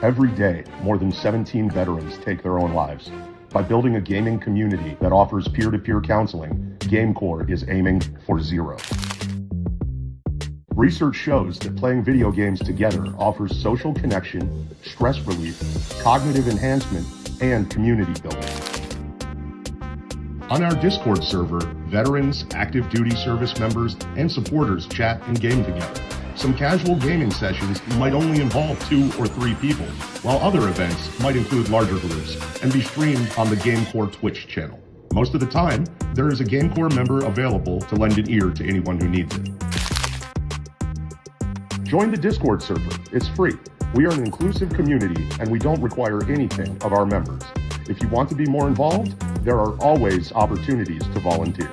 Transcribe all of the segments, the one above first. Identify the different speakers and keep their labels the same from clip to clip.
Speaker 1: Every day, more than 17 veterans take their own lives. By building a gaming community that offers peer-to-peer counseling, GameCore is aiming for zero. Research shows that playing video games together offers social connection, stress relief, cognitive enhancement, and community building. On our Discord server, veterans, active duty service members, and supporters chat and game together. Some casual gaming sessions might only involve 2 or 3 people, while other events might include larger groups and be streamed on the GameCore Twitch channel. Most of the time, there is a GameCore member available to lend an ear to anyone who needs it. Join the Discord server. It's free. We are an inclusive community and we don't require anything of our members. If you want to be more involved, there are always opportunities to volunteer.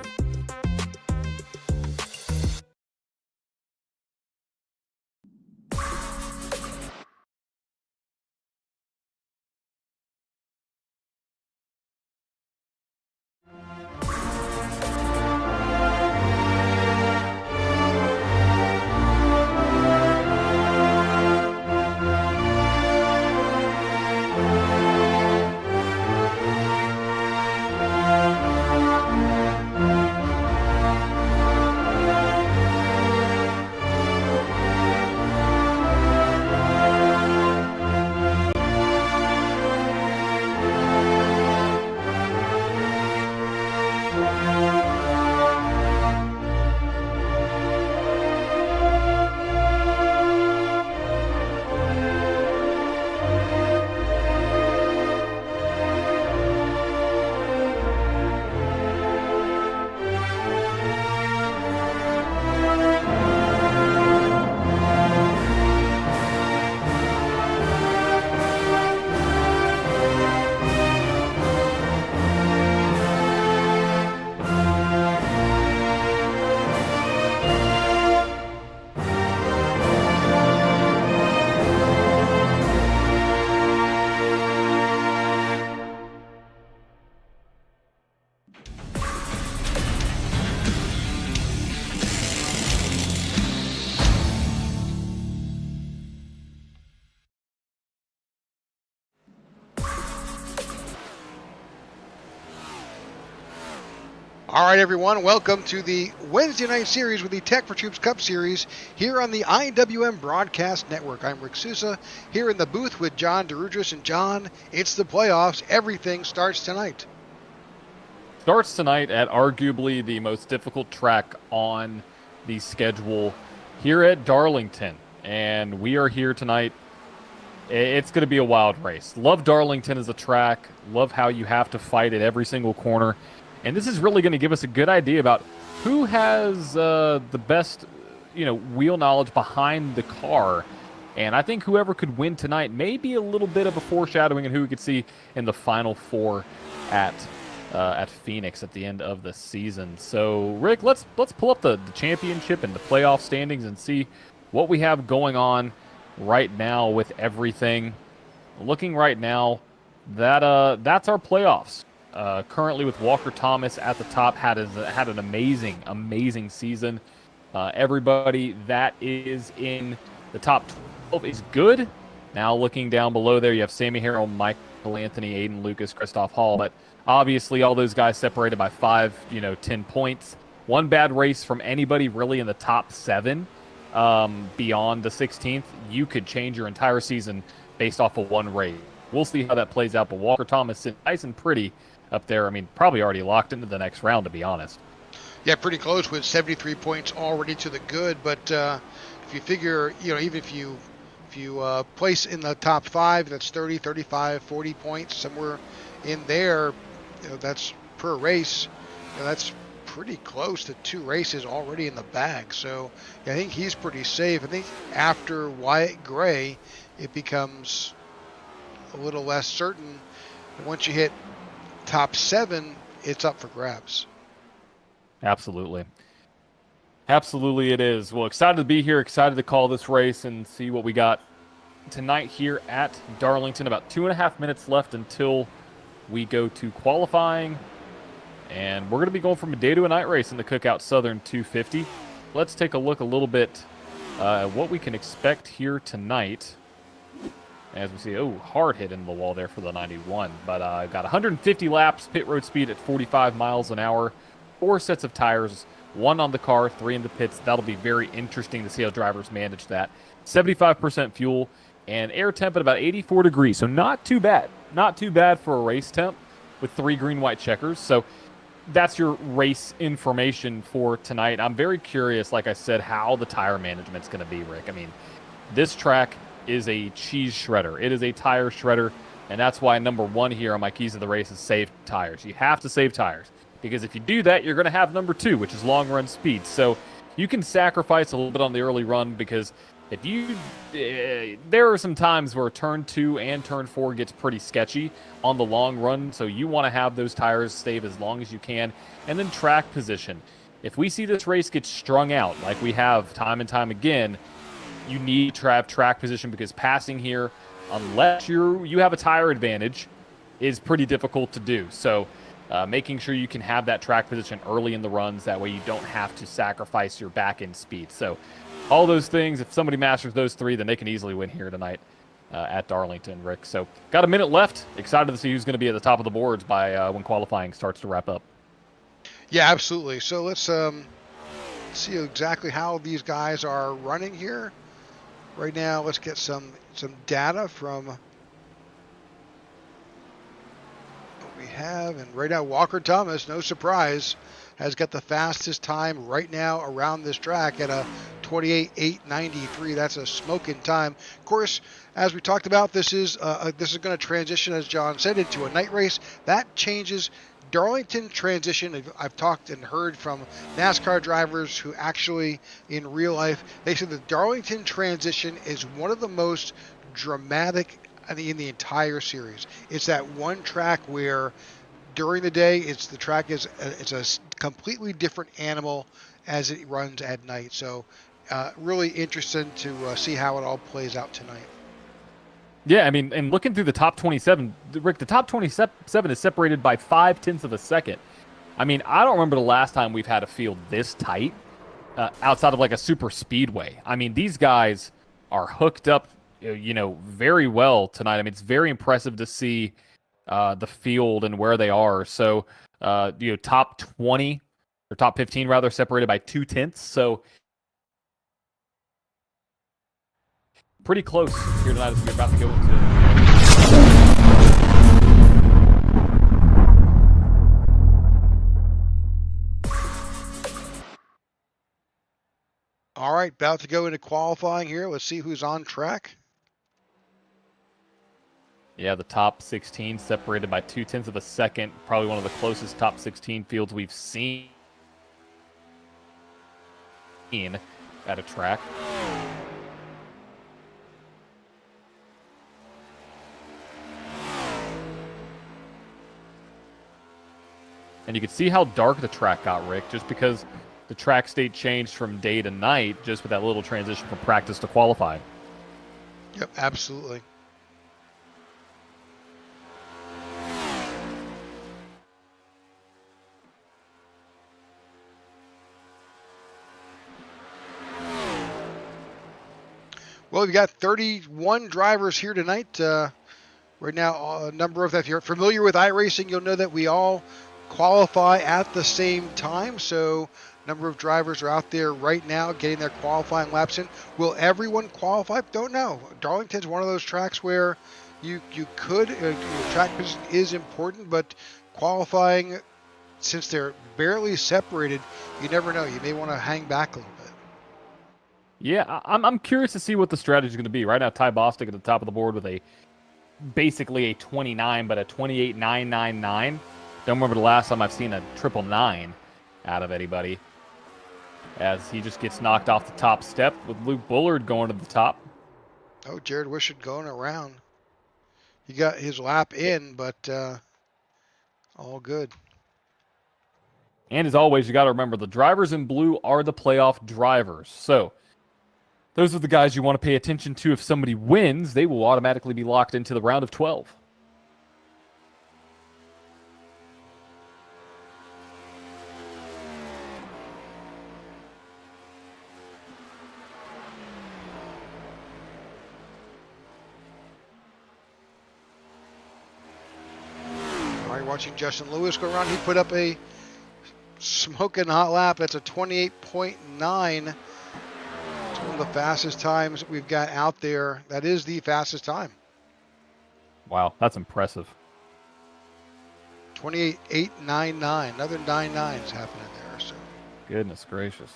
Speaker 2: All right, everyone, welcome to the Wednesday night series with the Tech for Troops Cup Series here on the IWM Broadcast Network. I'm Rick Sousa here in the booth with John DeRudris. And John, it's the playoffs. Everything starts tonight.
Speaker 3: Starts tonight at arguably the most difficult track on the schedule here at Darlington. And we are here tonight. It's going to be a wild race. Love Darlington as a track. Love how you have to fight at every single corner. And this is really going to give us a good idea about who has the best, wheel knowledge behind the car. And I think whoever could win tonight may be a little bit of a foreshadowing in who we could see in the Final Four at Phoenix at the end of the season. So, Rick, let's pull up the championship and the playoff standings and see what we have going on right now with everything. Looking right now, that's our playoffs. Currently with Walker Thomas at the top, had an amazing season. Everybody that is in the top 12 is good. Now looking down below there, you have Sammy Harrell, Michael Anthony, Aiden Lucas, Christoph Hall. But obviously all those guys separated by 10 points. One bad race from anybody really in the top 7 beyond the 16th. You could change your entire season based off of one race. We'll see how that plays out. But Walker Thomas sitting nice and pretty up there. I mean, probably already locked into the next round, to be honest.
Speaker 2: Yeah, pretty close with 73 points already to the good. But if you figure, even if you place in the top 5, that's 30, 35, 40 points, somewhere in there. That's per race. That's pretty close to 2 races already in the bag. So I think he's pretty safe. I think after Wyatt Gray, it becomes a little less certain. And once you hit top 7, it's up for grabs.
Speaker 3: Absolutely it is. Well, excited to be here, excited to call this race and see what we got tonight here at Darlington. About 2.5 minutes left until we go to qualifying, and we're going to be going from a day to a night race in the Cookout Southern 250. Let's take a look a little bit at what we can expect here tonight. As we see, hard hit into the wall there for the 91. But got 150 laps, pit road speed at 45 miles an hour, 4 sets of tires, 1 on the car, 3 in the pits. That'll be very interesting to see how drivers manage that. 75% fuel and air temp at about 84 degrees. So not too bad. Not too bad for a race temp with 3 green-white checkers. So that's your race information for tonight. I'm very curious, like I said, how the tire management's going to be, Rick. I mean, this track is a cheese shredder. It is a tire shredder, and that's why number 1 here on my keys of the race is save tires. You have to save tires, because if you do that, you're going to have number 2, which is long run speed. So you can sacrifice a little bit on the early run, because if you, there are some times where turn 2 and turn 4 gets pretty sketchy on the long run, so you want to have those tires save as long as you can. And then track position. If we see this race get strung out, like we have time and time again, you need to have track position, because passing here, unless you have a tire advantage, is pretty difficult to do. So making sure you can have that track position early in the runs, that way you don't have to sacrifice your back end speed. So all those things, if somebody masters those 3, then they can easily win here tonight at Darlington, Rick. So got a minute left. Excited to see who's going to be at the top of the boards by when qualifying starts to wrap up.
Speaker 2: Yeah, absolutely. So let's see exactly how these guys are running here. Right now, let's get some data from what we have. And right now, Walker Thomas, no surprise, has got the fastest time right now around this track at a 28.893. That's a smoking time. Of course, as we talked about, this is going to transition, as John said, into a night race. That changes. Darlington transition, I've talked and heard from NASCAR drivers who actually in real life, they said the Darlington transition is one of the most dramatic in the entire series. It's that one track where during the day it's a completely different animal as it runs at night. So really interesting to see how it all plays out tonight.
Speaker 3: Yeah, I mean, and looking through the top 27, Rick, the top 27 is separated by 0.5 of a second. I mean, I don't remember the last time we've had a field this tight outside of like a super speedway. I mean, these guys are hooked up, very well tonight. I mean, it's very impressive to see the field and where they are. So, top 20 or top 15 rather, separated by 0.2. So pretty close here tonight as we're about to go into.
Speaker 2: All right, about to go into qualifying here. Let's see who's on track.
Speaker 3: Yeah, the top 16 separated by 0.2 of a second. Probably one of the closest top 16 fields we've seen at a track. And you can see how dark the track got, Rick, just because the track state changed from day to night, just with that little transition from practice to qualifying.
Speaker 2: Yep, absolutely. Well, we've got 31 drivers here tonight. Right now, a number of, if you're familiar with iRacing, you'll know that we all qualify at the same time. So a number of drivers are out there right now getting their qualifying laps in. Will everyone qualify? Don't know. Darlington's one of those tracks where you could, track position is important, but qualifying, since they're barely separated, you never know. You may want to hang back a little bit.
Speaker 3: Yeah, I'm curious to see what the strategy is going to be. Right now, Ty Bostic at the top of the board with basically a 29, but a 28.999. Don't remember the last time I've seen a 999 out of anybody, as he just gets knocked off the top step with Luke Bullard going to the top.
Speaker 2: Oh, Jared Wishart going around. He got his lap in, but all good.
Speaker 3: And as always, you got to remember, the drivers in blue are the playoff drivers. So those are the guys you want to pay attention to. If somebody wins, they will automatically be locked into the round of 12.
Speaker 2: watching Justin Lewis go around. He put up a smoking hot lap. That's a 28.9. It's one of the fastest times we've got out there. That is the fastest time.
Speaker 3: Wow, that's impressive.
Speaker 2: 28.899. Another 9.9s happening there. So
Speaker 3: Goodness gracious.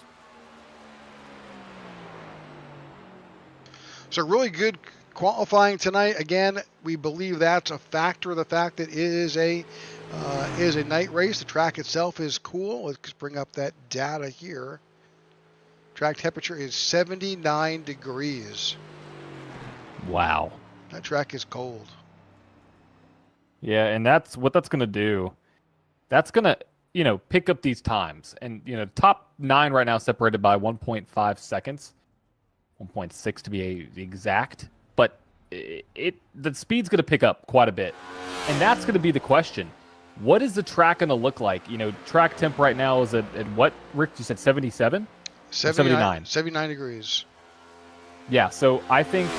Speaker 2: So really good qualifying tonight. Again, we believe that's a factor. The fact that it is a night race. The track itself is cool. Let's bring up that data here. Track temperature is 79 degrees.
Speaker 3: Wow.
Speaker 2: That track is cold.
Speaker 3: Yeah, and that's what that's going to do. That's going to, pick up these times. And, top 9 right now separated by 1.5 seconds. 1.6 to be exact. But the speed's going to pick up quite a bit. And that's going to be the question. What is the track going to look like? Track temp right now is at what, Rick? You said 77? 79.
Speaker 2: 79 degrees.
Speaker 3: Yeah, so I think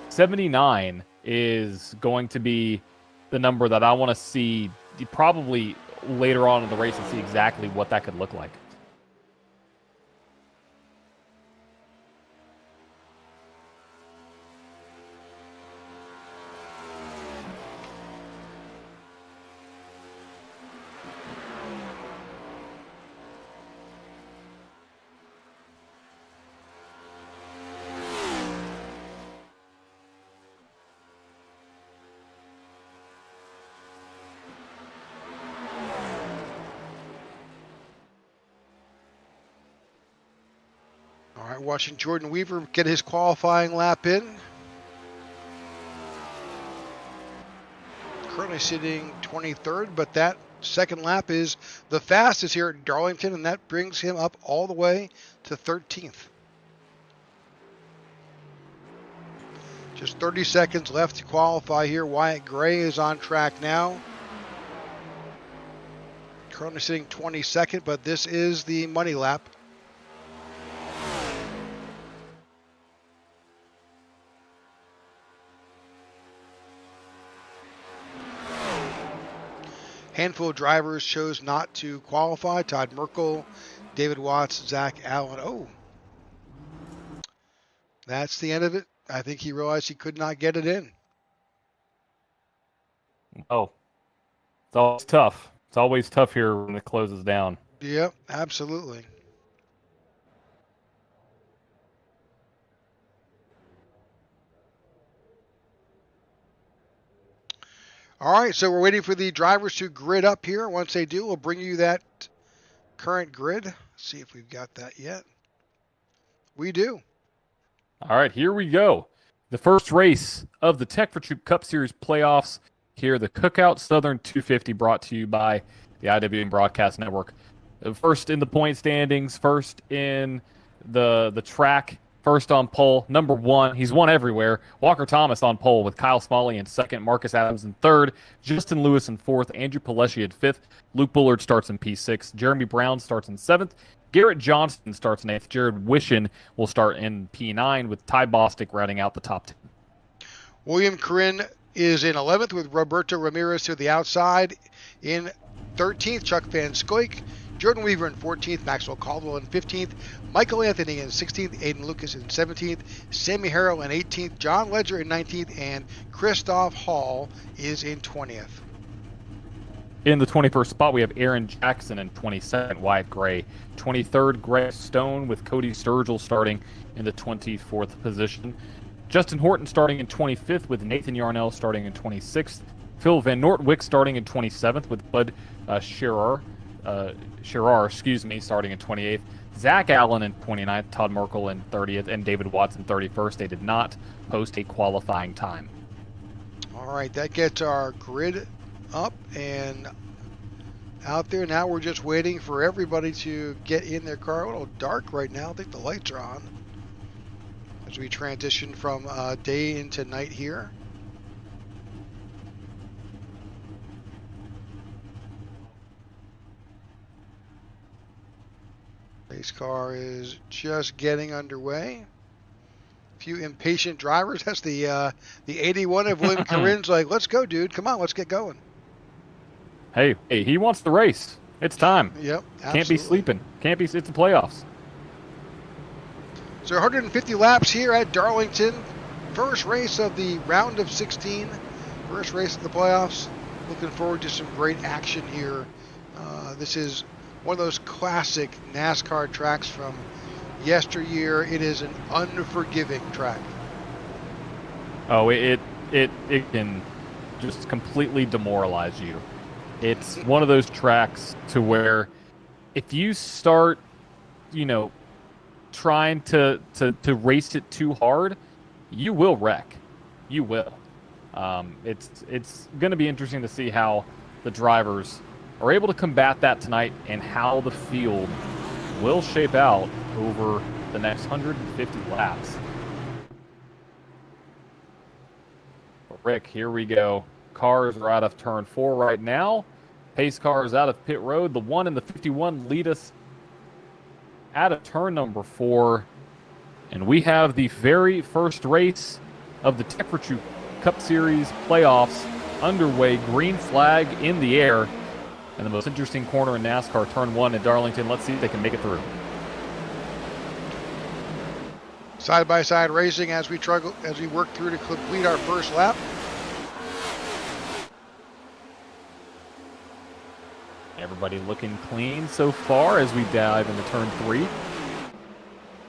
Speaker 3: 79 is going to be the number that I want to see probably later on in the race and see exactly what that could look like.
Speaker 2: All right, watching Jordan Weaver get his qualifying lap in. Currently sitting 23rd, but that second lap is the fastest here at Darlington, and that brings him up all the way to 13th. Just 30 seconds left to qualify here. Wyatt Gray is on track now. Currently sitting 22nd, but this is the money lap. Handful of drivers chose not to qualify. Todd Merkel, David Watts, Zach Allen. Oh, that's the end of it. I think he realized he could not get it in.
Speaker 3: Oh, it's always tough. It's always tough here when it closes down.
Speaker 2: Yep, absolutely. All right, so we're waiting for the drivers to grid up here. Once they do, we'll bring you that current grid. Let's see if we've got that yet. We do.
Speaker 3: All right, here we go. The first race of the Tech for Troop Cup Series playoffs here, the Cookout Southern 250, brought to you by the IWM Broadcast Network. First in the point standings, first in the track, first on pole, number 1. He's won everywhere. Walker Thomas on pole with Kyle Smalley in second, Marcus Adams in third, Justin Lewis in fourth, Andrew Pileshi in fifth, Luke Bullard starts in P6, Jeremy Brown starts in seventh, Garrett Johnston starts in eighth, Jared Wishin will start in P9 with Ty Bostic rounding out the top 10.
Speaker 2: William Corinne is in 11th with Roberto Ramirez to the outside. In 13th, Chuck Van Scoik. Jordan Weaver in 14th, Maxwell Caldwell in 15th, Michael Anthony in 16th, Aiden Lucas in 17th, Sammy Harrell in 18th, John Ledger in 19th, and Christoph Hall is in 20th.
Speaker 3: In the 21st spot, we have Aaron Jackson in 22nd, Wyatt Gray. 23rd, Greg Stone with Cody Sturgill starting in the 24th position. Justin Horton starting in 25th with Nathan Yarnell starting in 26th. Phil Van Noortwyk starting in 27th with Bud Scherer, starting in 28th. Zach Allen in 29th, Todd Merkel in 30th, and David Watts in 31st. They did not post a qualifying time.
Speaker 2: All right, that gets our grid up and out there. Now we're just waiting for everybody to get in their car. A little dark right now. I think the lights are on as we transition from day into night here. Race car is just getting underway. A few impatient drivers. That's the 81 of William Corinne's like, let's go, dude. Come on, let's get going.
Speaker 3: Hey, he wants the race. It's time.
Speaker 2: Yep, absolutely.
Speaker 3: Can't be sleeping. It's the playoffs.
Speaker 2: So 150 laps here at Darlington. First race of the round of 16. First race of the playoffs. Looking forward to some great action here. This is one of those classic NASCAR tracks from yesteryear. It is an unforgiving track.
Speaker 3: Oh, it can just completely demoralize you. It's one of those tracks to where if you start, trying to race it too hard, you will wreck. You will. It's going to be interesting to see how the drivers are able to combat that tonight and how the field will shape out over the next 150 laps. But Rick, here we go. Cars are out of turn 4 right now. Pace car is out of pit road. The 1 and the 51 lead us out of turn number 4. And we have the very first race of the Tech4True Cup Series playoffs underway. Green flag in the air. And the most interesting corner in NASCAR, turn 1 at Darlington. Let's see if they can make it through.
Speaker 2: Side-by-side racing as we work through to complete our first lap.
Speaker 3: Everybody looking clean so far as we dive into turn 3.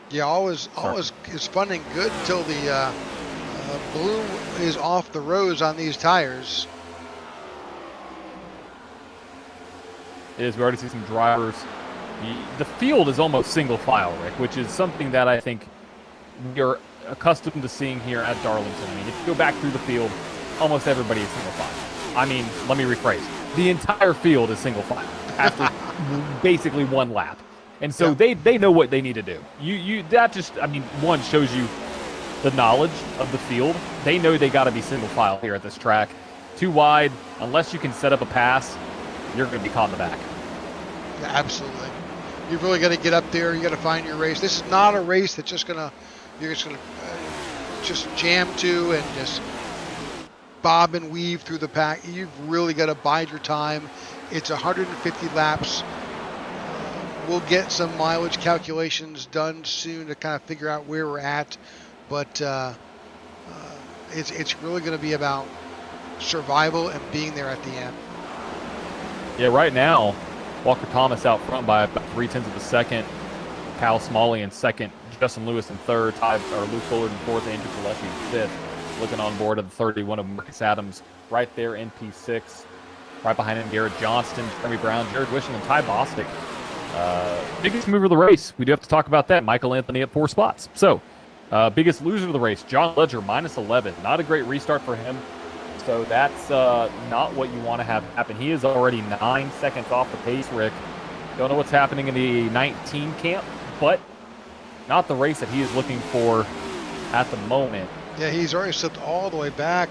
Speaker 2: Yeah, all is fun and good until the blue is off the roads on these tires.
Speaker 3: We already see some drivers. The field is almost single file, Rick, which is something that I think you're accustomed to seeing here at Darlington. I mean, if you go back through the field, almost everybody is single file. I mean, let me rephrase. The entire field is single file after basically one lap. And so they know what they need to do. That just, I mean, one, shows you the knowledge of the field. They know they got to be single file here at this track. Too wide, unless you can set up a pass, you're going to be caught in the back.
Speaker 2: Yeah, absolutely. You've really got to get up there. You got to find your race. This is not a race that's you're just gonna just jam to and just bob and weave through the pack. You've really got to bide your time. It's 150 laps. We'll get some mileage calculations done soon to kind of figure out where we're at, but it's really going to be about survival and being there at the end.
Speaker 3: Yeah, right now, Walker Thomas out front by about 0.3 of a second. Kyle Smalley in second. Justin Lewis in third. Luke Bullard in fourth. Andrew Gillespie in fifth. Looking on board at the 31 of Marcus Adams right there in P6. Right behind him, Garrett Johnston, Jeremy Brown, Jared Wishing, and Ty Bostic. Biggest mover of the race. We do have to talk about that. Michael Anthony at 4 spots. So, biggest loser of the race, John Ledger, minus 11. Not a great restart for him. So that's not what you want to have happen. He is already 9 seconds off the pace, Rick. Don't know what's happening in the 19 camp, but not the race that he is looking for at the moment.
Speaker 2: Yeah, he's already slipped all the way back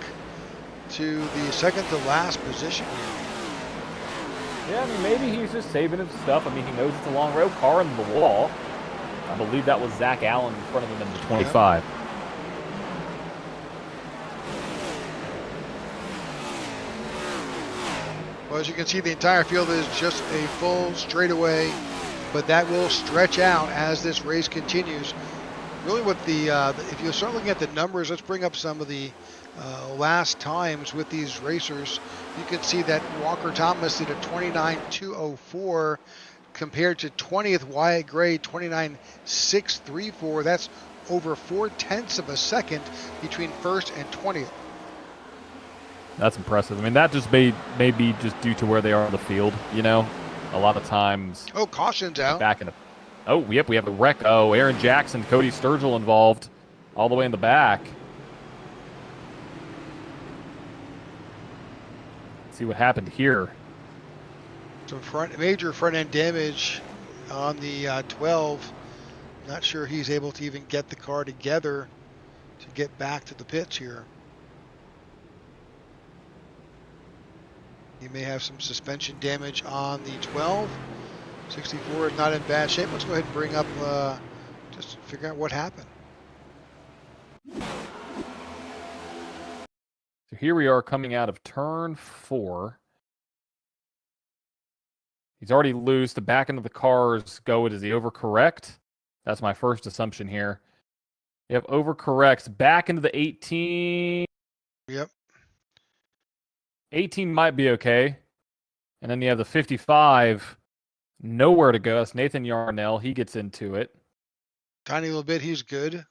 Speaker 2: to the second to last position here.
Speaker 3: Yeah, I mean, maybe he's just saving his stuff. I mean, he knows it's a long road. Car in the wall. I believe that was Zach Allen in front of him in the 25. Yeah.
Speaker 2: Well, as you can see, the entire field is just a full straightaway, but that will stretch out as this race continues. Really, what if you start looking at the numbers, let's bring up some of the last times with these racers. You can see that Walker Thomas did a 29.204 compared to 20th Wyatt Gray 29.634. That's over 0.4 of a second between first and 20th.
Speaker 3: That's impressive. I mean, that just may be just due to where they are on the field, you know? A lot of times.
Speaker 2: Oh, caution's out.
Speaker 3: Back in the. Oh, yep, we have a wreck. Oh, Aaron Jackson, Cody Sturgill involved all the way in the back. Let's see what happened here.
Speaker 2: Some major front end damage on the 12. Not sure he's able to even get the car together to get back to the pits here. He may have some suspension damage on the 12. 64 is not in bad shape. Let's go ahead and bring up, just figure out what happened.
Speaker 3: So here we are coming out of turn 4. He's already loose. The back end of the cars go. Does he overcorrect? That's my first assumption here. Yep, overcorrects back into the 18.
Speaker 2: Yep.
Speaker 3: 18 might be okay. And then you have the 55. Nowhere to go. That's Nathan Yarnell. He gets into it.
Speaker 2: Tiny little bit. He's good.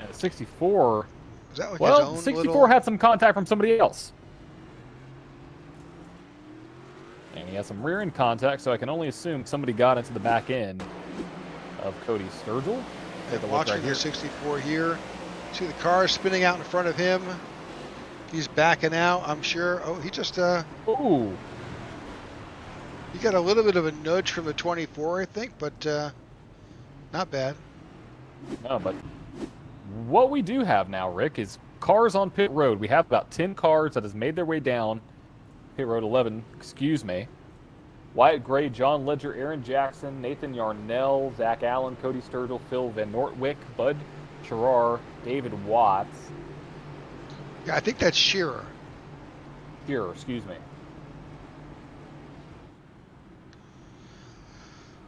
Speaker 3: And 64.
Speaker 2: Is that like
Speaker 3: Well,
Speaker 2: his own
Speaker 3: 64
Speaker 2: little...
Speaker 3: had some contact from somebody else. And he has some rear end contact, so I can only assume somebody got into the back end of Cody Sturgill. Take a look
Speaker 2: Watching
Speaker 3: right here.
Speaker 2: the 64 here. See the car spinning out in front of him. He's backing out, I'm sure. Oh, he just
Speaker 3: Ooh.
Speaker 2: he got a little bit of a nudge from the 24, I think, but not bad.
Speaker 3: No, but what we do have now, Rick, is cars on pit road. We have about 10 cars that has made their way down pit road 11, excuse me. Wyatt Gray, John Ledger, Aaron Jackson, Nathan Yarnell, Zach Allen, Cody Sturgill, Phil Van Nortwick, Bud Chirar, David Watts.
Speaker 2: Yeah, I think that's Shearer.
Speaker 3: Shearer, excuse me.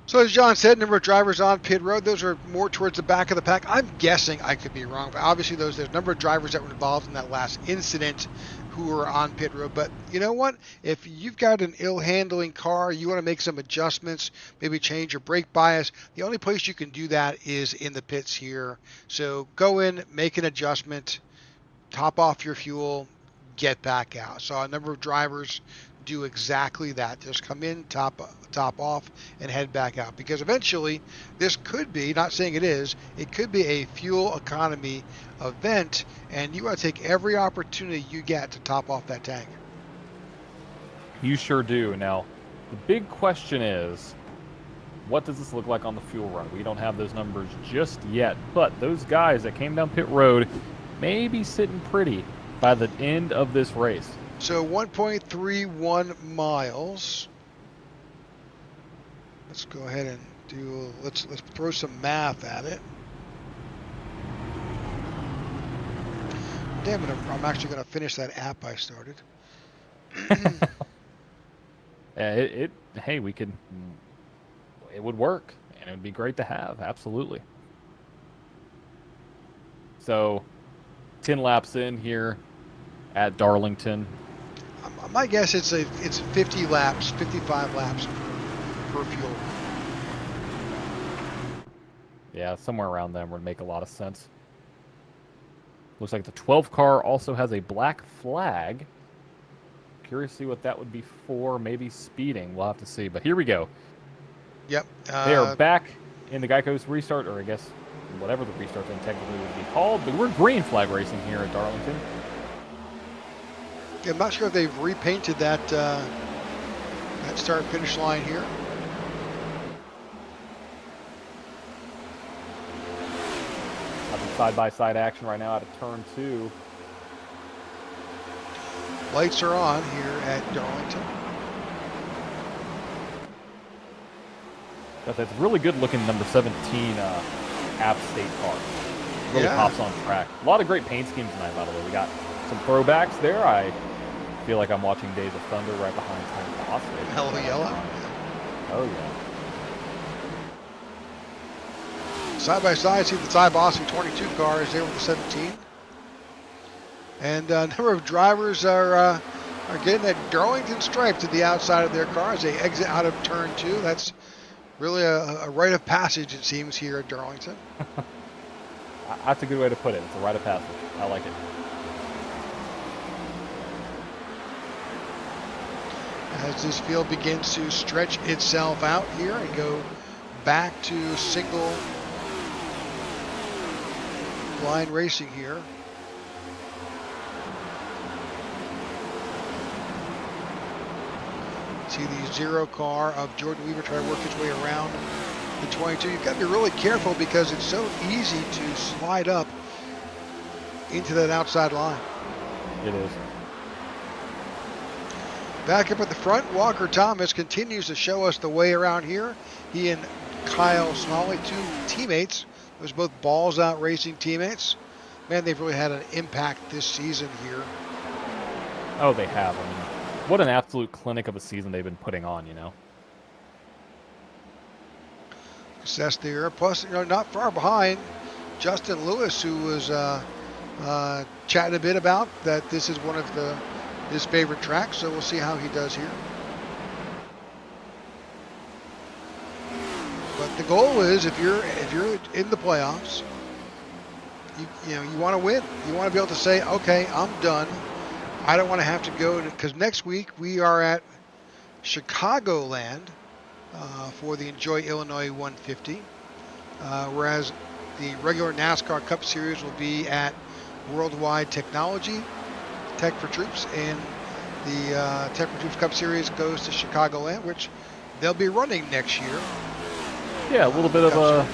Speaker 2: So as John said, number of drivers on pit road, those are more towards the back of the pack. I'm guessing, I could be wrong, but obviously there's a number of drivers that were involved in that last incident who were on pit road. But you know what? If you've got an ill-handling car, you want to make some adjustments, maybe change your brake bias, the only place you can do that is in the pits here. So go in, make an adjustment, top off your fuel, get back out. So a number of drivers do exactly that. Just come in, top off, and head back out. Because eventually, this could be, not saying it is, it could be a fuel economy event, and you want to take every opportunity you get to top off that tank.
Speaker 3: You sure do. Now, the big question is, what does this look like on the fuel run? We don't have those numbers just yet, but those guys that came down pit road may be sitting pretty by the end of this race.
Speaker 2: So 1.31 miles. Let's go ahead and do, let's throw some math at it. Damn it, I'm actually going to finish that app I started.
Speaker 3: Hey, we could, it would work, and it would be great to have, absolutely. So, 10 laps in here at Darlington.
Speaker 2: My guess it's 50 laps, 55 laps per fuel.
Speaker 3: Yeah, somewhere around them would make a lot of sense. Looks like the 12 car also has a black flag. Curious to see what that would be for. Maybe speeding. We'll have to see. But here we go.
Speaker 2: Yep.
Speaker 3: They are back in the Geico's restart, or I guess whatever the restart thing technically would be called. But we're green flag racing here at Darlington.
Speaker 2: I'm not sure if they've repainted that that start-finish line here.
Speaker 3: Having side-by-side action right now out of turn 2.
Speaker 2: Lights are on here at Darlington.
Speaker 3: That's really good-looking number 17 App State car. Really pops on track. A lot of great paint schemes tonight, by the way. We got some throwbacks there. I feel like I'm watching Days of Thunder right behind Tom Boss.
Speaker 2: Hello, yellow.
Speaker 3: Oh, yeah.
Speaker 2: Side by side, see the Ty Boston 22 car is there with the 17. And a number of drivers are getting that Darlington stripe to the outside of their car as they exit out of turn 2. That's really a rite of passage, it seems, here at Darlington.
Speaker 3: That's a good way to put it. It's a rite of passage. I like it.
Speaker 2: As this field begins to stretch itself out here and go back to single line racing here. See the 0 car of Jordan Weaver try to work his way around the 22. You've got to be really careful because it's so easy to slide up into that outside line.
Speaker 3: It is.
Speaker 2: Back up at the front, Walker Thomas continues to show us the way around here. He and Kyle Smalley, 2 teammates. Those both balls out racing teammates. man, they've really had an impact this season here.
Speaker 3: Oh, they have. I mean, what an absolute clinic of a season they've been putting on, you know.
Speaker 2: Success there. Plus, not far behind, Justin Lewis, who was chatting a bit about that this is one of his favorite tracks. So we'll see how he does here. But the goal is, if you're in the playoffs, you want to win. You want to be able to say, okay, I'm done. I don't want to have to go because next week we are at Chicagoland for the Enjoy Illinois 150, whereas the regular NASCAR Cup Series will be at Worldwide Technology, Tech for Troops, and the Tech for Troops Cup Series goes to Chicagoland, which they'll be running next year.
Speaker 3: Yeah, a little bit of a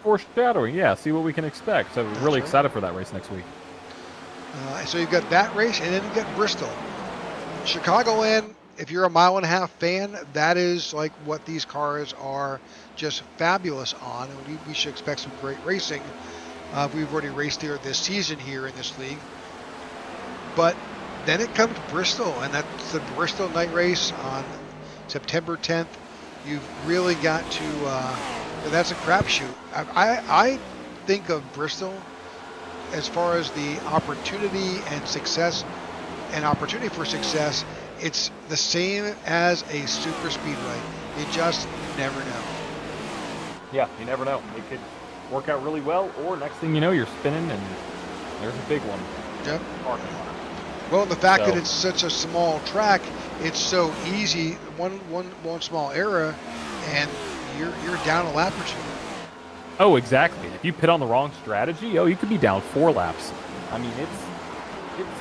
Speaker 3: foreshadowing. Yeah, see what we can expect. So we're really excited for that race next week.
Speaker 2: So you've got that race, and then you've got Bristol. Chicagoland, if you're a mile-and-a-half fan, that is like what these cars are just fabulous on. And we should expect some great racing. We've already raced there this season here in this league. But then it comes Bristol, and that's the Bristol night race on September 10th. You've really got to, that's a crapshoot. I think of Bristol as far as the opportunity and success and opportunity for success, it's the same as a super speedway. You just never know.
Speaker 3: Yeah, you never know. It could work out really well, or next thing you know, you're spinning and there's a big one.
Speaker 2: Yep. Well, the fact that it's such a small track, it's so easy. One small error, and you're down a lap or two.
Speaker 3: Oh, exactly. If you pit on the wrong strategy, you could be down 4 laps. I mean,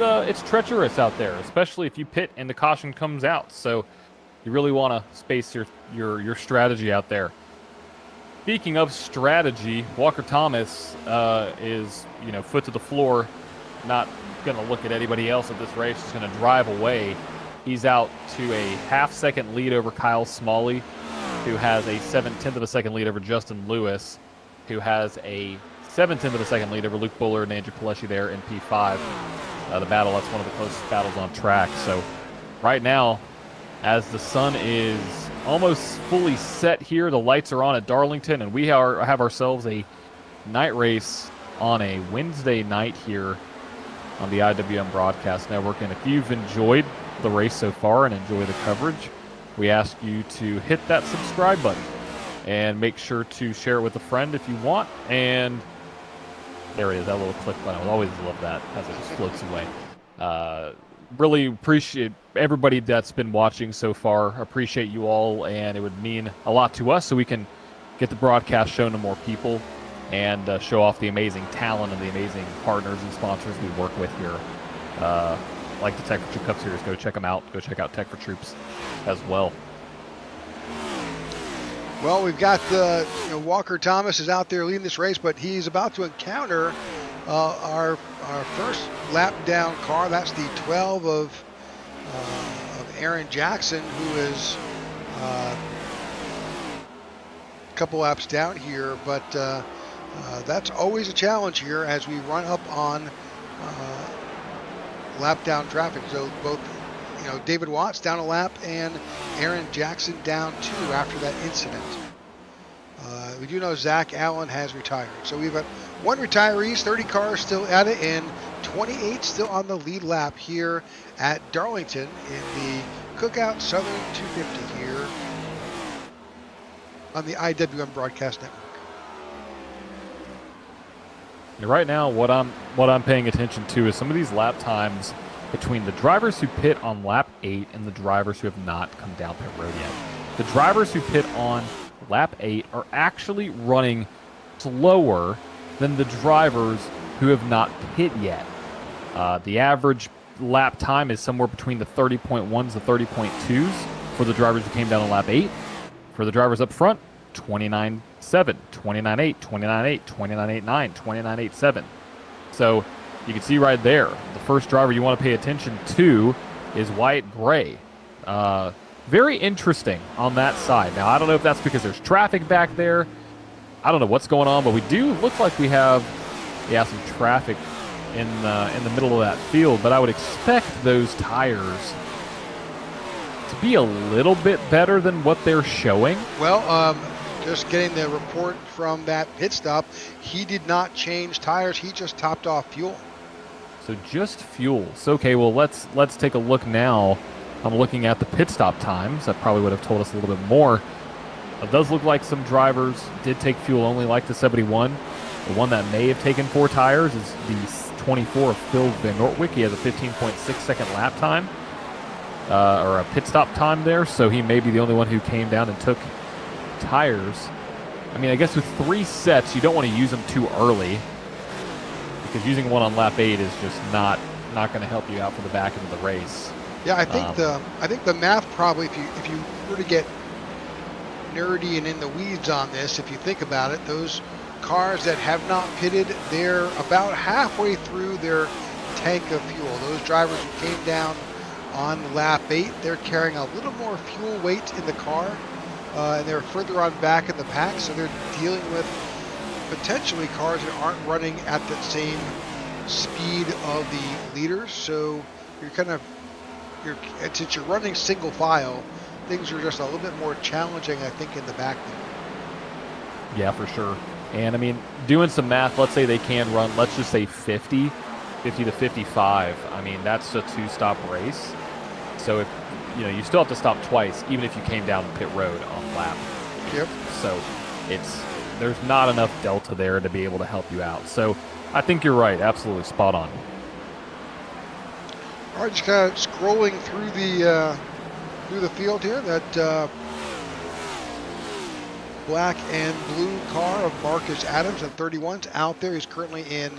Speaker 3: it's treacherous out there, especially if you pit and the caution comes out. So you really want to space your strategy out there. Speaking of strategy, Walker Thomas is foot to the floor, not going to look at anybody else at this race. He's going to drive away. He's out to a half-second lead over Kyle Smalley, who has a 7/10 of a second lead over Justin Lewis, who has a 7/10 of a second lead over Luke Buller and Andrew Pileshi there in P5. The battle, that's one of the closest battles on track. So right now, as the sun is almost fully set here, the lights are on at Darlington, and we have ourselves a night race on a Wednesday night here on the IWM Broadcast Network. And if you've enjoyed the race so far and enjoy the coverage, we ask you to hit that subscribe button and make sure to share it with a friend if you want. And there it is, that little click button. I always love that as it just floats away. Really appreciate everybody that's been watching so far. Appreciate you all, and it would mean a lot to us so we can get the broadcast shown to more people and show off the amazing talent and the amazing partners and sponsors we work with here. Like the Tech for Troops Cup Series, go check them out. Go check out Tech for Troops as well.
Speaker 2: Well, we've got Walker Thomas is out there leading this race, but he's about to encounter our first lap down car. That's the 12 of Aaron Jackson, who is a couple laps down here, but that's always a challenge here as we run up on lap down traffic. So both David Watts down a lap and Aaron Jackson down 2 after that incident. We do know Zach Allen has retired. So we've got 1 retiree, 30 cars still at it, and 28 still on the lead lap here at Darlington in the Cookout Southern 250 here on the IWM Broadcast Network.
Speaker 3: Right now, what I'm paying attention to is some of these lap times between the drivers who pit on lap 8 and the drivers who have not come down pit road yet. The drivers who pit on lap 8 are actually running slower than the drivers who have not pit yet. The average lap time is somewhere between the 30.1s to 30.2s for the drivers who came down on lap 8. For the drivers up front, 29.7, 29.8, 29.8, 29.89, 29.87. So you can see right there, the first driver you want to pay attention to is Wyatt Gray. Very interesting on that side. Now, I don't know if that's because there's traffic back there. I don't know what's going on, but we do look like we have, some traffic in the middle of that field, but I would expect those tires to be a little bit better than what they're showing.
Speaker 2: Well, just getting the report from that pit stop, he did not change tires. He just topped off fuel.
Speaker 3: So just fuel. So, okay, well, let's take a look now. I'm looking at the pit stop times. That probably would have told us a little bit more. It does look like some drivers did take fuel only, like the 71. The one that may have taken 4 tires is the 24 of Phil Van Nortwick. He has a 15.6-second lap time, or a pit stop time there, so he may be the only one who came down and took tires. I mean, I guess with 3 sets, you don't want to use them too early, because using one on lap 8 is just not going to help you out for the back end of the race.
Speaker 2: Yeah, I think the math probably, if you were to get nerdy and in the weeds on this, if you think about it, those cars that have not pitted, they're about halfway through their tank of fuel. Those drivers who came down on lap 8, they're carrying a little more fuel weight in the car, and they're further on back in the pack, so they're dealing with potentially cars that aren't running at the same speed of the leaders. So since you're running single file, things are just a little bit more challenging, I think, in the back there.
Speaker 3: Yeah, for sure. And I mean, doing some math, let's say they can run, let's just say 50 to 55. I mean, that's a 2-stop race. So if you still have to stop twice, even if you came down the pit road on lap.
Speaker 2: Yep.
Speaker 3: So there's not enough delta there to be able to help you out. So I think you're right, absolutely spot on.
Speaker 2: All right, just kind of scrolling through the field here. That black and blue car of Marcus Adams at 31's out there. He's currently in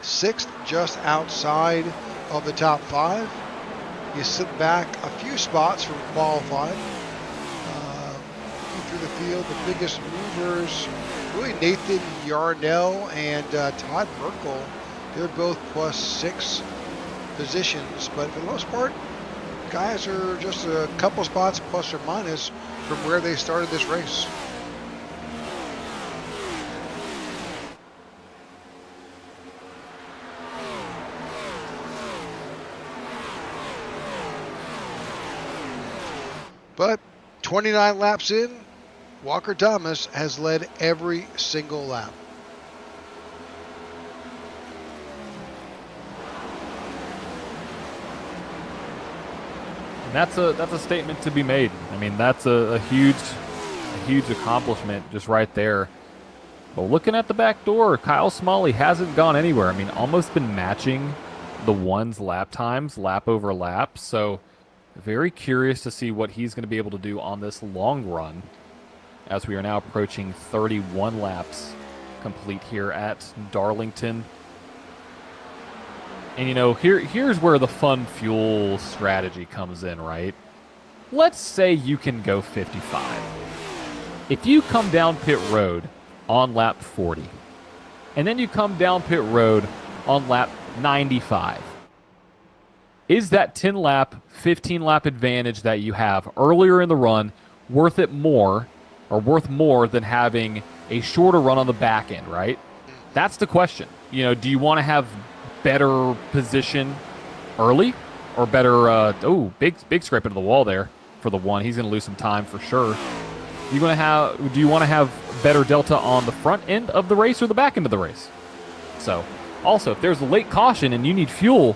Speaker 2: 6th, just outside of the top 5. He's slipped back a few spots from qualifying. Through the field, the biggest movers, really Nathan Yarnell and Todd Merkel. They're both +6 positions, but for the most part, guys are just a couple spots plus or minus from where they started this race. But 29 laps in, Walker Thomas has led every single lap.
Speaker 3: And that's a statement to be made. I mean, that's a huge accomplishment just right there. But looking at the back door, Kyle Smalley hasn't gone anywhere. I mean, almost been matching the one's lap times, lap over lap. So very curious to see what he's going to be able to do on this long run, as we are now approaching 31 laps complete here at Darlington. And here's where the fun fuel strategy comes in, right? Let's say you can go 55. If you come down pit road on lap 40, and then you come down pit road on lap 95, is that 10 lap, 15 lap advantage that you have earlier in the run worth more than having a shorter run on the back end, right? That's the question. Do you want to have better position early or better, big scrape into the wall there for the one. He's going to lose some time for sure. Do you want to have better delta on the front end of the race or the back end of the race? So, also, if there's a late caution and you need fuel,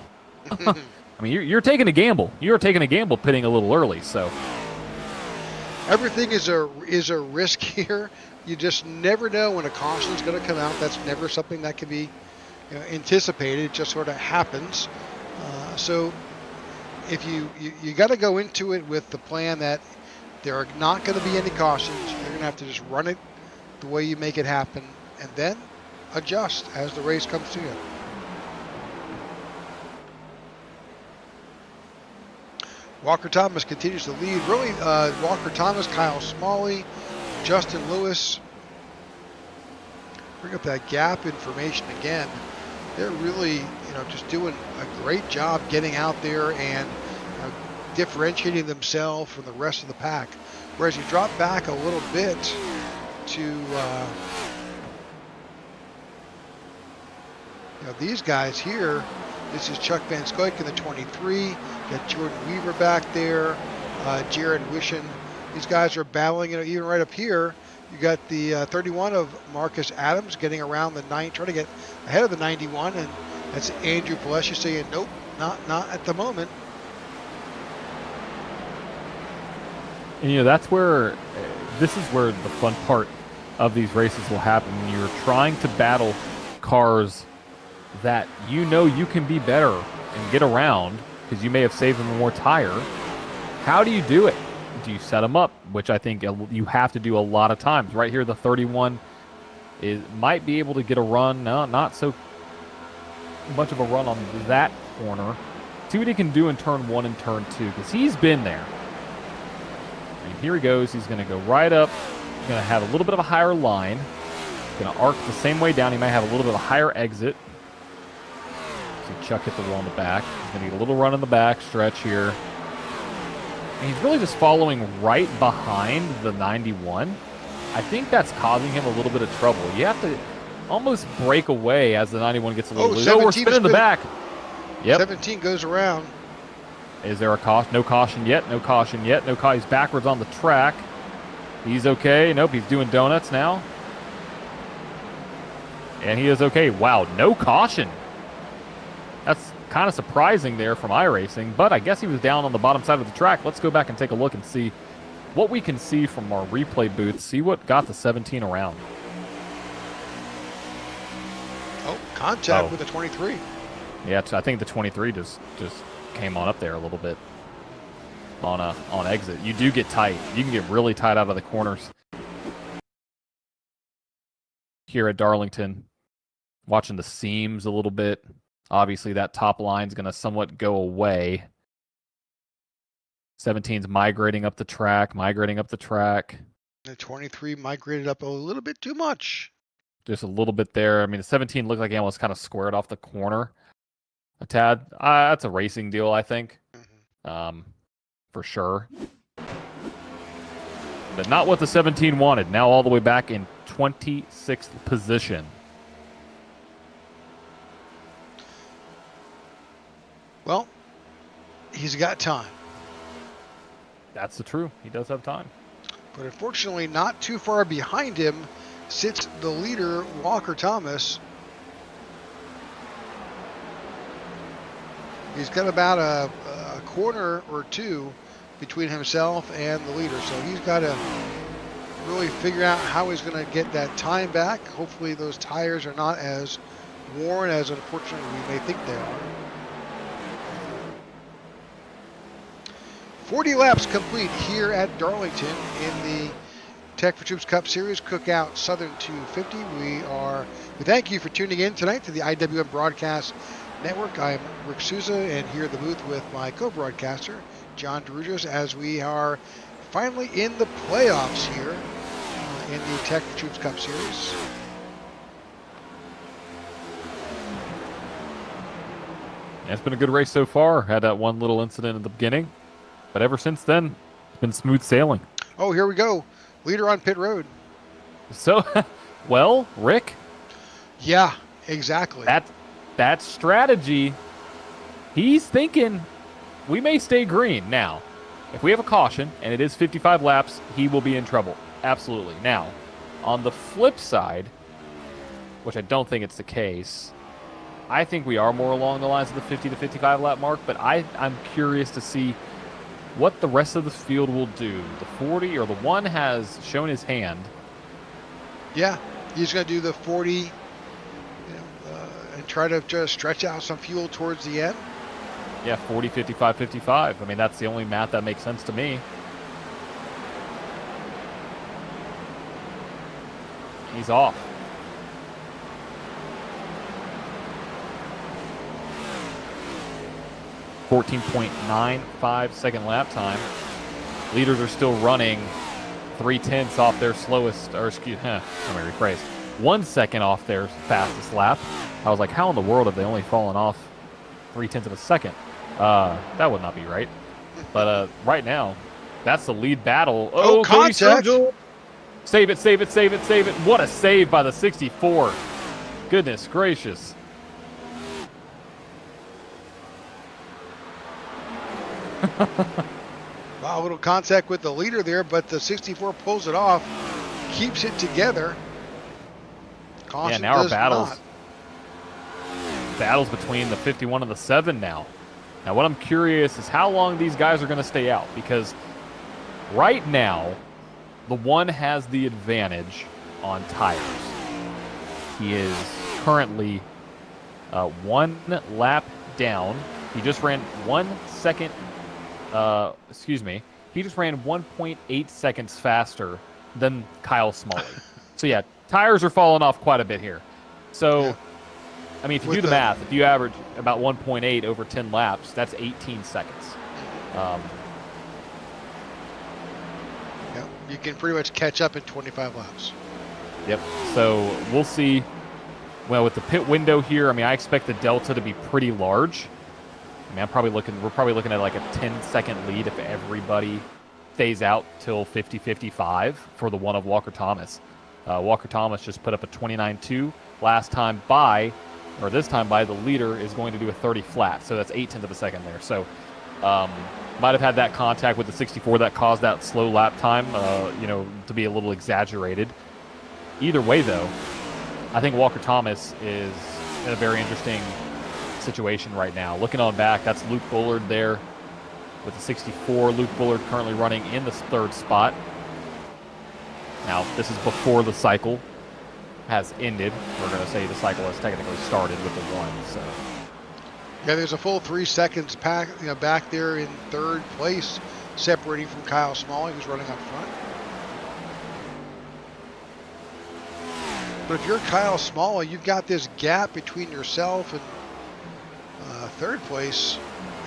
Speaker 3: I mean, you're taking a gamble. You're taking a gamble pitting a little early. So
Speaker 2: everything is a risk here. You just never know when a caution is going to come out. That's never something that can be anticipated. It just sort of happens. So if you got to go into it with the plan that there are not going to be any cautions. You're going to have to just run it the way you make it happen, and then adjust as the race comes to you. Walker Thomas continues to lead. Really, Walker Thomas, Kyle Smalley, Justin Lewis. Bring up that gap information again. They're really, just doing a great job getting out there and differentiating themselves from the rest of the pack. Whereas you drop back a little bit to these guys here, this is Chuck Van Scoik in the 23. Got Jordan Weaver back there, Jared Wishin. These guys are battling, even right up here. You got the 31 of Marcus Adams getting around the 9, trying to get ahead of the 91, and that's Andrew Palesha saying, nope, not at the moment.
Speaker 3: And that's where, this is where the fun part of these races will happen. When you're trying to battle cars that you can be better and get around because you may have saved them more tire. How do you do it? Do you set them up, which I think you have to do a lot of times. Right here, the 31 might be able to get a run. No, not so much of a run on that corner. See what he can do in turn 1 and turn 2, because he's been there. And here he goes. He's going to go right up. He's going to have a little bit of a higher line. He's going to arc the same way down. He might have a little bit of a higher exit. So Chuck hit the wall in the back. He's going to get a little run in the back stretch here. And he's really just following right behind the 91. I think that's causing him a little bit of trouble. You have to almost break away as the 91 gets a little loose. Oh, we're spinning the back. Yep.
Speaker 2: 17 goes around.
Speaker 3: Is there a caution? No caution yet. No caution yet. No caution. He's backwards on the track. He's okay. Nope, he's doing donuts now. And he is okay. Wow, no caution. That's kind of surprising there from iRacing, but I guess he was down on the bottom side of the track. Let's go back and take a look and see what we can see from our replay booth. See what got the 17 around.
Speaker 2: Oh, contact with the 23.
Speaker 3: Yeah, I think the 23 just came on up there a little bit on exit. You do get tight. You can get really tight out of the corners here at Darlington. Watching the seams a little bit. Obviously, that top line's going to somewhat go away. 17's migrating up the track.
Speaker 2: The 23 migrated up a little bit too much.
Speaker 3: Just a little bit there. I mean, the 17 looked like he almost kind of squared off the corner a tad. That's a racing deal, I think. For sure. But not what the 17 wanted. Now all the way back in 26th position.
Speaker 2: Well, he's got time.
Speaker 3: That's the truth. He does have time.
Speaker 2: But unfortunately, not too far behind him sits the leader, Walker Thomas. He's got about a corner or two between himself and the leader. So he's got to really figure out how he's going to get that time back. Hopefully those tires are not as worn as unfortunately we may think they are. 40 laps complete here at Darlington in the Tech for Troops Cup Series Cookout Southern 250. We thank you for tuning in tonight to the IWM Broadcast Network. I'm Rick Souza, and here at the booth with my co-broadcaster, John DeRujos, as we are finally in the playoffs here in the Tech for Troops Cup Series.
Speaker 3: Yeah, it's been a good race so far. Had that one little incident at the beginning. But ever since then, it's been smooth sailing.
Speaker 2: Oh, here we go. Leader on pit road.
Speaker 3: So, well, Rick.
Speaker 2: Yeah, exactly.
Speaker 3: That strategy, he's thinking we may stay green. Now, if we have a caution and it is 55 laps, he will be in trouble. Absolutely. Now, on the flip side, which I don't think it's the case, I think we are more along the lines of the 50 to 55 lap mark, but I'm curious to see what the rest of the field will do. The 40 or the 1 has shown his hand.
Speaker 2: Yeah, he's going to do the 40 and try to just stretch out some fuel towards the end.
Speaker 3: Yeah, 40, 55, 55. I mean, that's the only math that makes sense to me. He's off. .95 second lap time. Leaders are still running 3/10 off their slowest, or let me rephrase, 1 second off their fastest lap. I was like, how in the world have they only fallen off 3/10 of a second? That would not be right. But right now, that's the lead battle.
Speaker 2: Oh, contact!
Speaker 3: Save it. What a save by the 64. Goodness gracious.
Speaker 2: Wow, a little contact with the leader there, but the 64 pulls it off, keeps it together. Caution
Speaker 3: now our
Speaker 2: does
Speaker 3: battles between the 51 and the 7 now. Now, what I'm curious is how long these guys are going to stay out, because right now, the 1 has the advantage on tires. He is currently 1 lap down. He just ran 1 second, he just ran 1.8 seconds faster than Kyle Smalley. So yeah, tires are falling off quite a bit here. So, yeah. I mean, if you do the math, if you average about 1.8 over 10 laps, that's 18 seconds.
Speaker 2: Yeah, you can pretty much catch up in 25 laps.
Speaker 3: Yep. So we'll see. Well, with the pit window here, I mean, I expect the delta to be pretty large. I mean, we're probably looking at like a 10-second lead if everybody stays out till 50-55 for the 1 of Walker Thomas. Walker Thomas just put up a 29.2 last time by, or this time by, the leader is going to do a 30 flat. So that's 0.8 of a second there. So might have had that contact with the 64 that caused that slow lap time, to be a little exaggerated. Either way, though, I think Walker Thomas is in a very interesting situation right now. Looking on back, that's Luke Bullard there with the 64. Luke Bullard currently running in the 3rd spot. Now, this is before the cycle has ended. We're going to say the cycle has technically started with the 1. So,
Speaker 2: yeah, there's a full 3 seconds back there in 3rd place, separating from Kyle Smalley, who's running up front. But if you're Kyle Smalley, you've got this gap between yourself and 3rd place,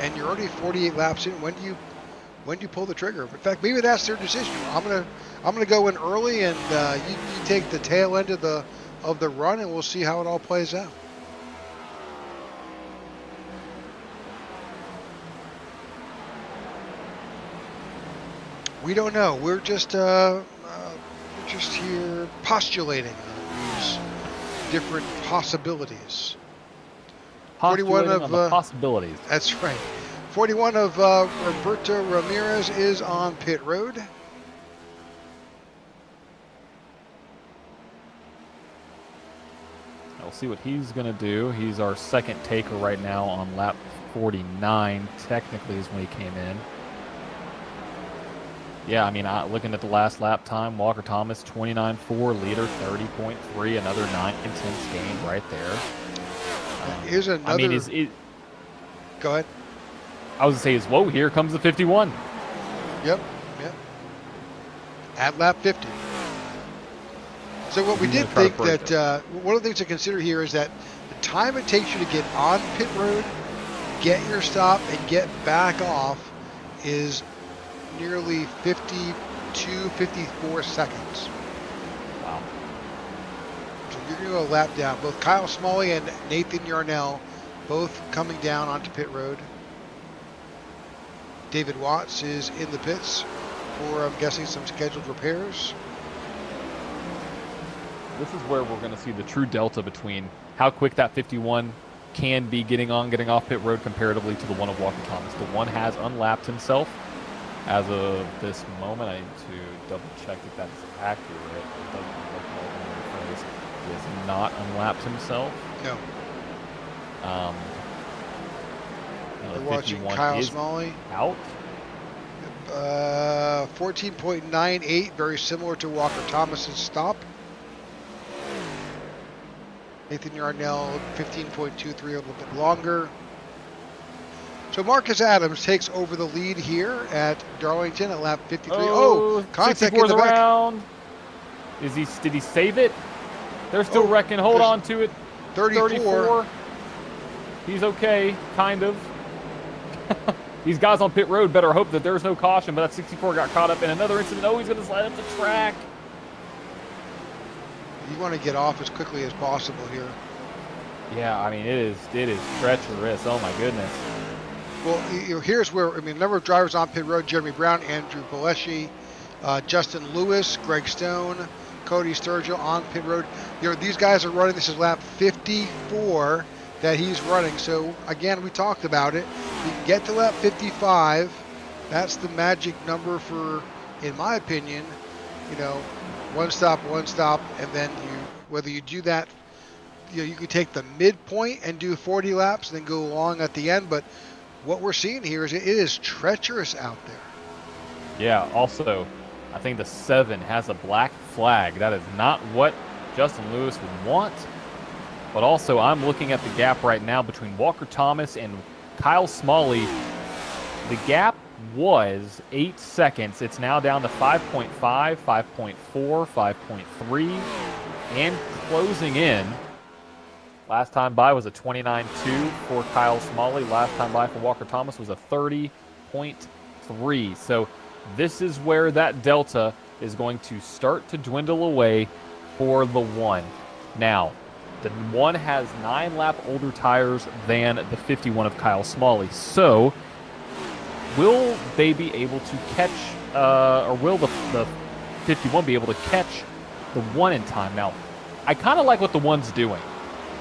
Speaker 2: and you're already 48 laps in. When do you pull the trigger? In fact, maybe that's their decision. I'm gonna go in early, and you take the tail end of the run, and we'll see how it all plays out. We don't know. We're just here postulating these different possibilities.
Speaker 3: 41 of the possibilities.
Speaker 2: That's right. 41 of Roberto Ramirez is on pit road.
Speaker 3: We'll see what he's going to do. He's our second taker right now on lap 49. Technically is when he came in. Yeah, I mean, looking at the last lap time, Walker Thomas 29.4, leader 30.3, another 9/10 gain right there.
Speaker 2: Here's another.
Speaker 3: I mean,
Speaker 2: Go ahead.
Speaker 3: I was going to say, whoa, here comes the 51.
Speaker 2: Yep. At lap 50. So what we did think that one of the things to consider here is that the time it takes you to get on pit road, get your stop, and get back off is nearly 54 seconds.
Speaker 3: Wow.
Speaker 2: So you're going to go a lap down. Both Kyle Smalley and Nathan Yarnell both coming down onto pit road. David Watts is in the pits for, I'm guessing, some scheduled repairs.
Speaker 3: This is where we're going to see the true delta between how quick that 51 can be getting off pit road comparatively to the 1 of Walker Thomas. The 1 has unlapped himself as of this moment. I need to double check that that is accurate. It doesn't look like he has not unlapped himself.
Speaker 2: No. We're watching Kyle Smalley
Speaker 3: out.
Speaker 2: 14.98, very similar to Walker Thomas's stop. Nathan Yarnell 15.23, a little bit longer. So Marcus Adams takes over the lead here at Darlington at lap 53. Oh, contact in the back.
Speaker 3: Around. Did he save it? They're still wrecking. Hold on to it.
Speaker 2: 34.
Speaker 3: He's okay, kind of. These guys on pit road better hope that there's no caution, but that 64 got caught up in another incident. Oh, he's going to slide up the track.
Speaker 2: You want to get off as quickly as possible here.
Speaker 3: Yeah, I mean, it is treacherous. Oh, my goodness.
Speaker 2: Well, here's where, a number of drivers on pit road: Jeremy Brown, Andrew Paleshi, Justin Lewis, Greg Stone, Cody Sturgill on pit road. These guys are running. This is lap 54 that he's running. So, again, we talked about it. You can get to lap 55 That's the magic number for, in my opinion, you know, one stop, and then whether you do that, you could take the midpoint and do 40 laps and then go long at the end. But what we're seeing here is it is treacherous out there.
Speaker 3: Yeah, also, I think the 7 has a black flag. That is not what Justin Lewis would want. But also, I'm looking at the gap right now between Walker Thomas and Kyle Smalley. The gap was 8 seconds. It's now down to 5.5, 5.4, 5.3, and closing in. Last time by was a 29.2 for Kyle Smalley. Last time by for Walker Thomas was a 30.3. So this is where that delta is going to start to dwindle away for the 1. Now, the 1 has 9 lap older tires than the 51 of Kyle Smalley. So will they be able to catch, or will the 51 be able to catch the 1 in time? Now, I kind of like what the 1's doing,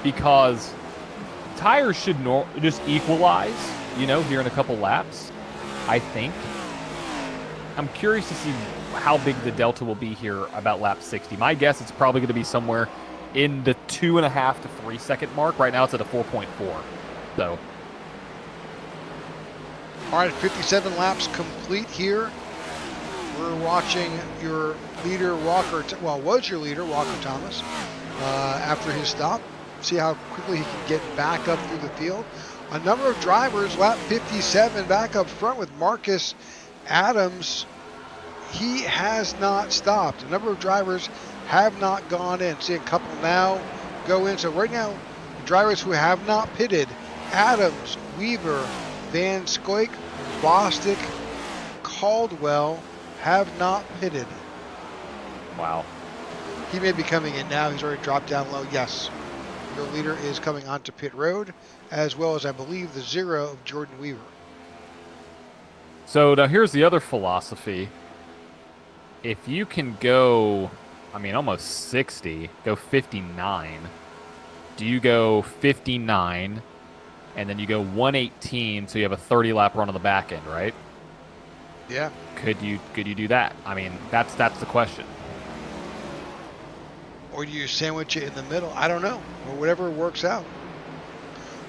Speaker 3: because tires should just equalize, here in a couple laps, I think. I'm curious to see how big the delta will be here about lap 60. My guess it's probably going to be somewhere in the 2.5 to 3 second mark. Right now it's at a 4.4. So.
Speaker 2: All right, 57 laps complete here. We're watching your leader, was your leader, Walker Thomas, after his stop. See how quickly he can get back up through the field. A number of drivers, lap 57, back up front with Marcus Adams. He has not stopped. A number of drivers have not gone in. See a couple now go in. So right now, the drivers who have not pitted, Adams, Weaver, Van Scoik, Bostic, Caldwell, have not pitted.
Speaker 3: Wow.
Speaker 2: He may be coming in now. He's already dropped down low. Yes. Your leader is coming onto pit road, as well as, I believe, the 0 of Jordan Weaver.
Speaker 3: So now here's the other philosophy. If you can go, almost 60, go 59, do you go 59 and then you go 118, so you have a 30 lap run on the back end, right?
Speaker 2: Yeah.
Speaker 3: Could you do that? That's the question.
Speaker 2: Or do you sandwich it in the middle? I don't know. Or whatever works out.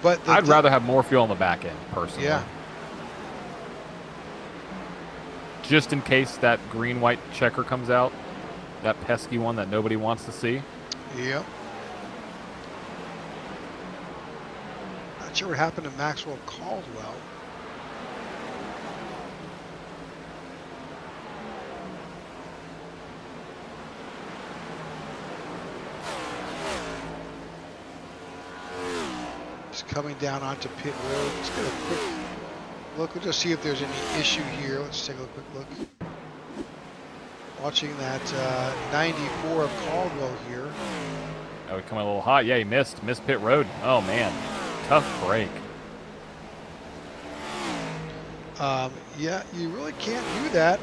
Speaker 2: But
Speaker 3: I'd rather have more fuel on the back end, personally.
Speaker 2: Yeah.
Speaker 3: Just in case that green-white checker comes out, that pesky one that nobody wants to see.
Speaker 2: Yep. Not sure what happened to Maxwell Caldwell. Just coming down onto pit road. Let's get a quick look. We'll just see if there's any issue here. Let's take a quick look. Watching that 94 of Caldwell here.
Speaker 3: Oh, coming a little hot. Yeah, he missed pit road. Oh, man. Tough break.
Speaker 2: Yeah, you really can't do that.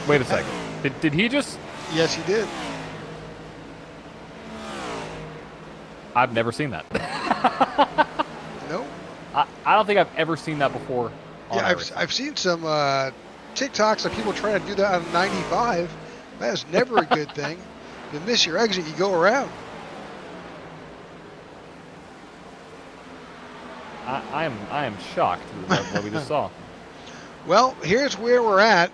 Speaker 3: Wait a second. Did he just...
Speaker 2: Yes, he did.
Speaker 3: I've never seen that.
Speaker 2: No.
Speaker 3: I don't think I've ever seen that before.
Speaker 2: Yeah, I've seen some TikToks of people trying to do that on 95. That is never a good thing. If you miss your exit, you go around.
Speaker 3: I am shocked with what we just saw.
Speaker 2: Well, here's where we're at.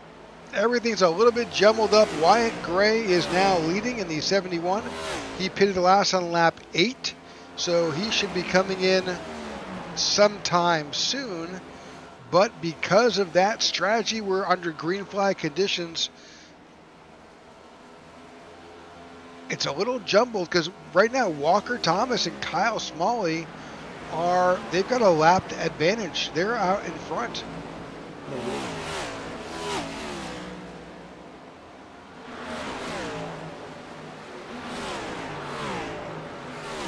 Speaker 2: Everything's a little bit jumbled up. Wyatt Gray is now leading in the 71. He pitted last on lap 8, so he should be coming in sometime soon. But because of that strategy, we're under green flag conditions. It's a little jumbled because right now Walker Thomas and Kyle Smalley they've got a lapped advantage. They're out in front.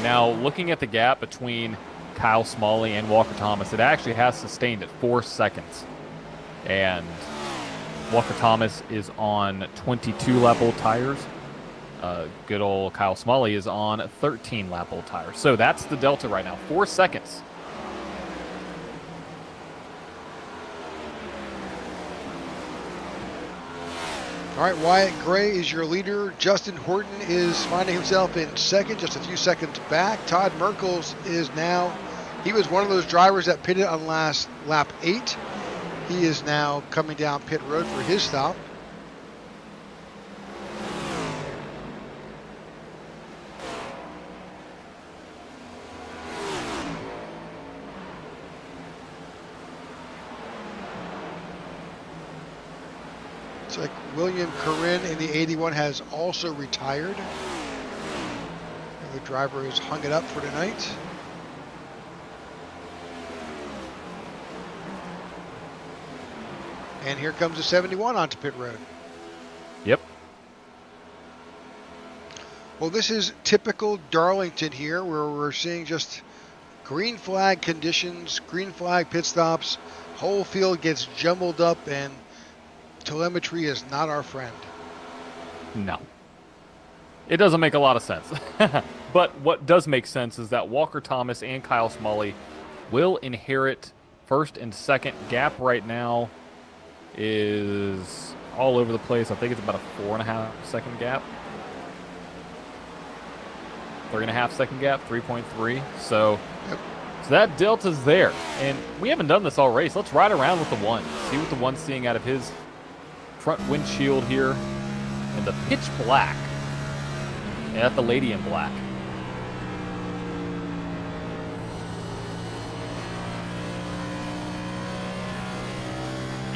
Speaker 3: Now, looking at the gap between Kyle Smalley and Walker Thomas, it actually has sustained at 4 seconds. And Walker Thomas is on 22 lap old tires. Good old Kyle Smalley is on 13 lap old tires. So that's the delta right now, 4 seconds.
Speaker 2: All right, Wyatt Gray is your leader. Justin Horton is finding himself in second, just a few seconds back. Todd Merkles is now, he was one of those drivers that pitted on last lap 8. He is now coming down pit road for his stop. Looks like William Corinne in the 81 has also retired. And the driver has hung it up for tonight. And here comes the 71 onto pit road.
Speaker 3: Yep.
Speaker 2: Well, this is typical Darlington here, where we're seeing just green flag conditions, green flag pit stops. Whole field gets jumbled up, and telemetry is not our friend.
Speaker 3: No. It doesn't make a lot of sense. But what does make sense is that Walker Thomas and Kyle Smalley will inherit first and second. Gap right now is all over the place. I think it's about a 4.5 second gap. 3.5 second gap, 3.3. So,
Speaker 2: Yep.
Speaker 3: so that delta's there. And we haven't done this all race. Let's ride around with the one. See what the one's seeing out of his front windshield here. And the pitch black. And at the lady in black.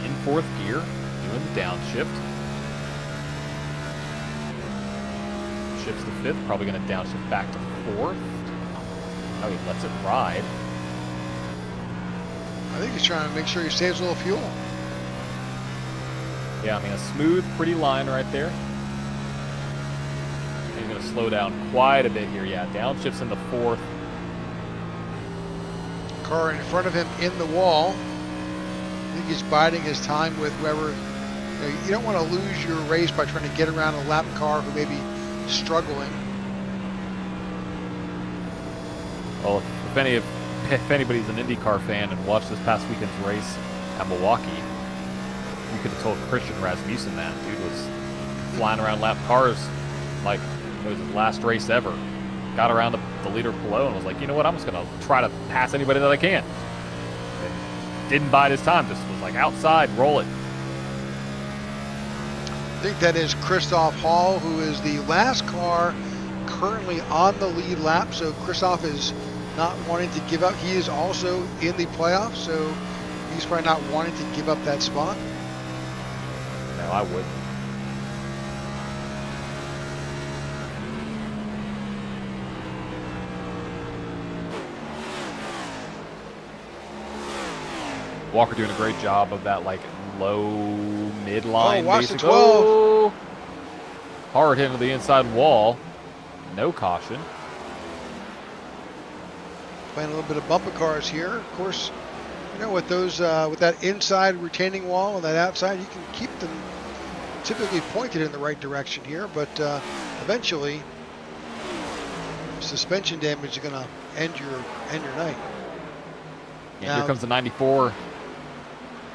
Speaker 3: In fourth gear, doing the downshift. Shifts to fifth, probably going to downshift back to fourth. Oh, he lets it ride.
Speaker 2: I think he's trying to make sure he saves a little fuel.
Speaker 3: Yeah, I mean, a smooth, pretty line right there. He's going to slow down quite a bit here. Yeah, downshifts in the fourth.
Speaker 2: Car in front of him in the wall. I think he's biding his time with whoever. You don't want to lose your race by trying to get around a lap car who may be struggling.
Speaker 3: Well, if anybody's an IndyCar fan and watched this past weekend's race at Milwaukee, you could have told Christian Rasmussen that. Dude was flying around lap cars like it was his last race ever. Got around the leader below and was like, you know what, I'm just going to try to pass anybody that I can. And didn't bide his time, just was like outside, roll it.
Speaker 2: I think that is Christoph Hall, who is the last car currently on the lead lap. So Christoph is not wanting to give up. He is also in the playoffs, so he's probably not wanting to give up that spot.
Speaker 3: No, I wouldn't. Walker doing a great job of that, like, low midline.
Speaker 2: Oh, watch the
Speaker 3: basically.
Speaker 2: 12.
Speaker 3: Oh, hard hit into the inside wall. No caution.
Speaker 2: Playing a little bit of bumper cars here. Of course, you know, with those, with that inside retaining wall and that outside, you can keep them typically pointed in the right direction here, but eventually, suspension damage is going to end your night.
Speaker 3: And
Speaker 2: Now,
Speaker 3: here comes the 94.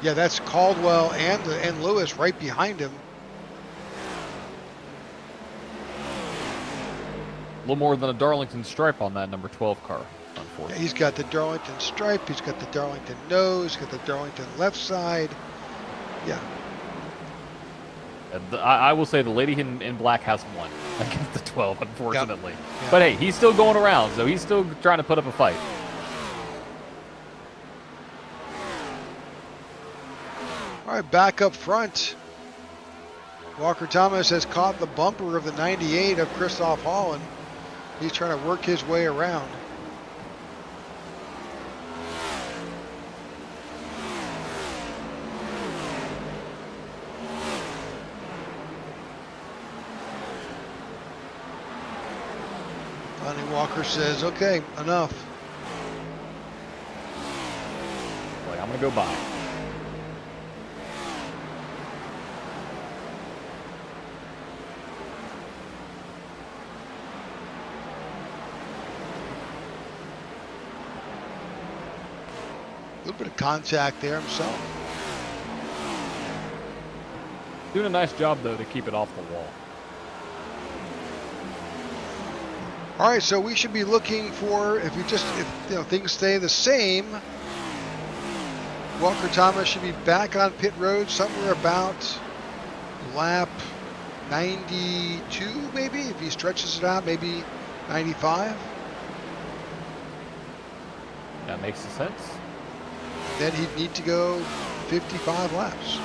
Speaker 2: yeah, that's Caldwell and Lewis right behind him.
Speaker 3: A little more than a Darlington stripe on that number 12 car,
Speaker 2: Yeah,
Speaker 3: unfortunately.
Speaker 2: he's got the Darlington stripe. He's got the Darlington nose. He's got the Darlington left side. Yeah.
Speaker 3: I will say the lady in black has won against the 12, unfortunately.
Speaker 2: Yep.
Speaker 3: But hey, he's still going around, so he's still trying to put up a fight.
Speaker 2: All right, back up front. Walker Thomas has caught the bumper of the 98 of Christoph Hall, and he's trying to work his way around. Finally, Walker says, okay, enough.
Speaker 3: Like, I'm going to go by.
Speaker 2: A little bit of contact there himself.
Speaker 3: Doing a nice job, though, to keep it off the wall.
Speaker 2: All right, so we should be looking for, if things stay the same, Walker Thomas should be back on pit road somewhere about lap 92, maybe, if he stretches it out, maybe 95.
Speaker 3: That makes sense.
Speaker 2: Then he'd need to go 55 laps.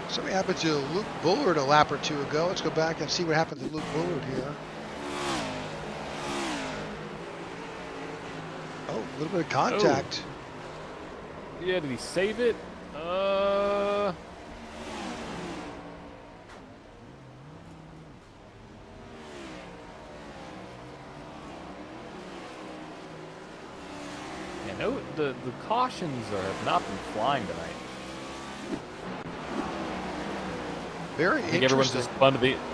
Speaker 2: Something happened to Luke Bullard a lap or two ago. Let's go back and see what happened to Luke Bullard here. Oh, a little bit of contact.
Speaker 3: Oh. Yeah, did he save it? Yeah, no, the cautions have not been flying tonight.
Speaker 2: Very
Speaker 3: I think
Speaker 2: interesting.
Speaker 3: I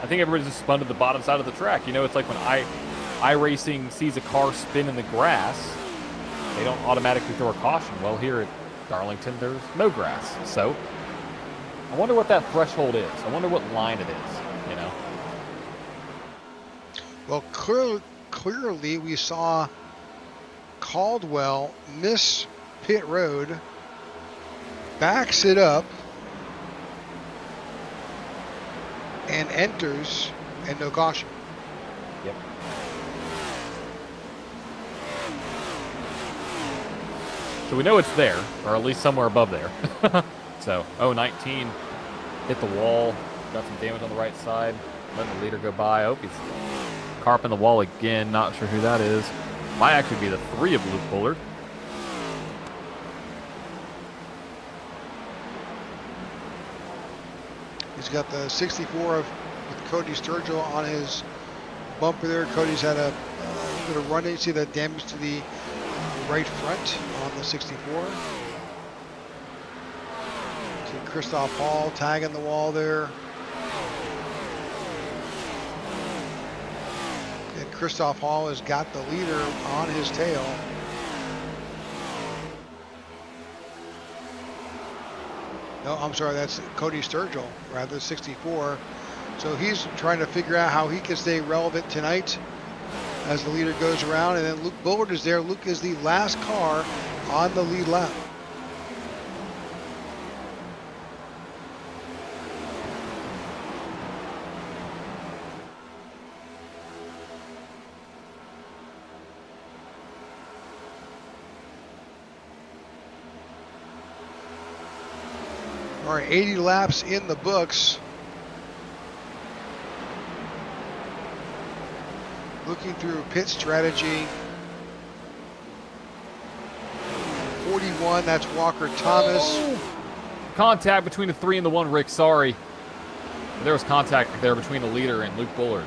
Speaker 3: think everybody's just spun to the bottom side of the track. You know, it's like when iRacing sees a car spin in the grass, they don't automatically throw a caution. Well, here at Darlington, there's no grass. So, I wonder what that threshold is. I wonder what line it is, you know?
Speaker 2: Well, clearly we saw Caldwell miss pit road, backs it up, and enters, and no caution.
Speaker 3: Yep. So we know it's there, or at least somewhere above there. So, 19 hit the wall, got some damage on the right side, letting the leader go by. Oh, he's carping the wall again, not sure who that is. Might actually be the 3 of Luke Bullard.
Speaker 2: He's got the 64 with Cody Sturgill on his bumper there. Cody's had a bit of running. See that damage to the right front on the 64. See Christoph Hall tagging the wall there. And Christoph Hall has got the leader on his tail. No, I'm sorry, that's Cody Sturgill, rather 64. So he's trying to figure out how he can stay relevant tonight as the leader goes around. And then Luke Bullard is there. Luke is the last car on the lead lap. All right, 80 laps in the books. Looking through pit strategy. 41, that's Walker Thomas.
Speaker 3: Oh! Contact between the 3 and the 1, Rick, sorry. There was contact there between the leader and Luke Bullard.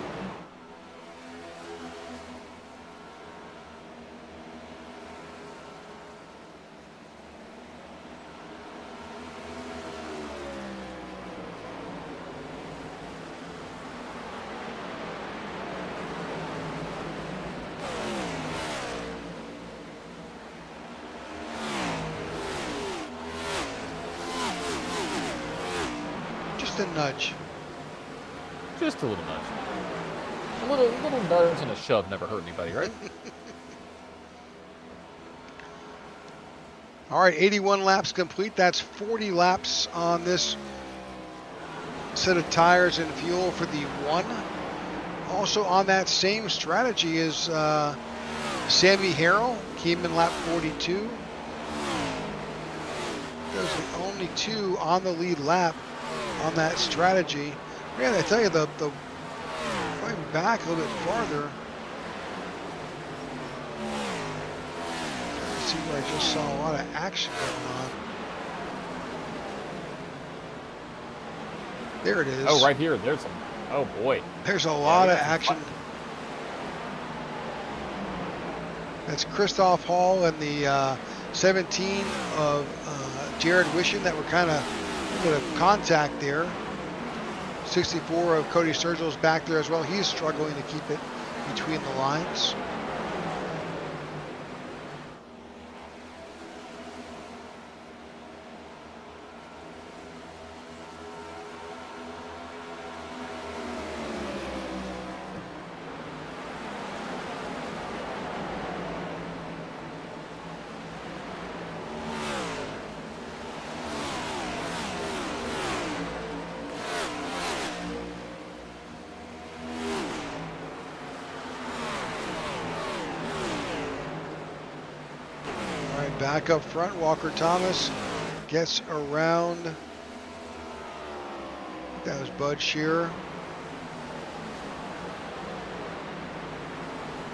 Speaker 2: Just a nudge.
Speaker 3: Just a little nudge. A little nudge and a shove never hurt anybody, right?
Speaker 2: All right, 81 laps complete. That's 40 laps on this set of tires and fuel for the 1. Also on that same strategy is Sammy Harrell, came in lap 42. Those are the only 2 on the lead lap on that strategy. Man, I tell you, the going back a little bit farther. Let's see where I just saw a lot of action going on. There it is.
Speaker 3: Oh, right here. There's some. Oh boy.
Speaker 2: There's a lot of action. That's Christoph Hall and the 17 of Jared Wishing that were kind of a bit of contact there. 64 of Cody Sturgill's back there as well. He's struggling to keep it between the lines. Back up front, Walker Thomas gets around. That was Bud Shearer.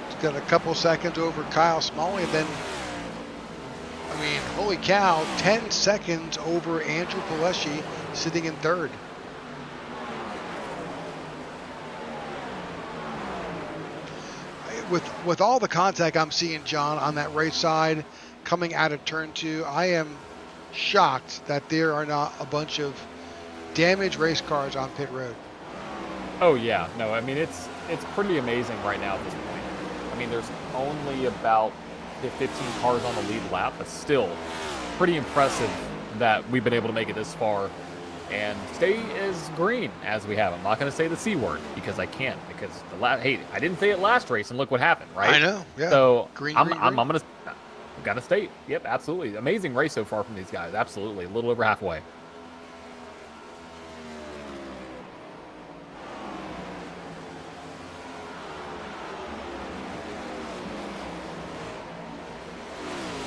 Speaker 2: He's got a couple seconds over Kyle Smalley. Then, I mean, holy cow, 10 seconds over Andrew Pileshi sitting in third. With all the contact I'm seeing, John, on that right side, coming out of turn 2, I am shocked that there are not a bunch of damaged race cars on pit road.
Speaker 3: Oh yeah, no, I mean it's pretty amazing right now at this point. I mean there's only about 15 cars on the lead lap, but still pretty impressive that we've been able to make it this far and stay as green as we have. I'm not going to say the C word because I can't, because hey, I didn't say it last race and look what happened, right?
Speaker 2: I know, yeah.
Speaker 3: So
Speaker 2: green,
Speaker 3: I'm gonna gotta state, yep, absolutely. Amazing race so far from these guys, absolutely. A little over halfway.
Speaker 2: I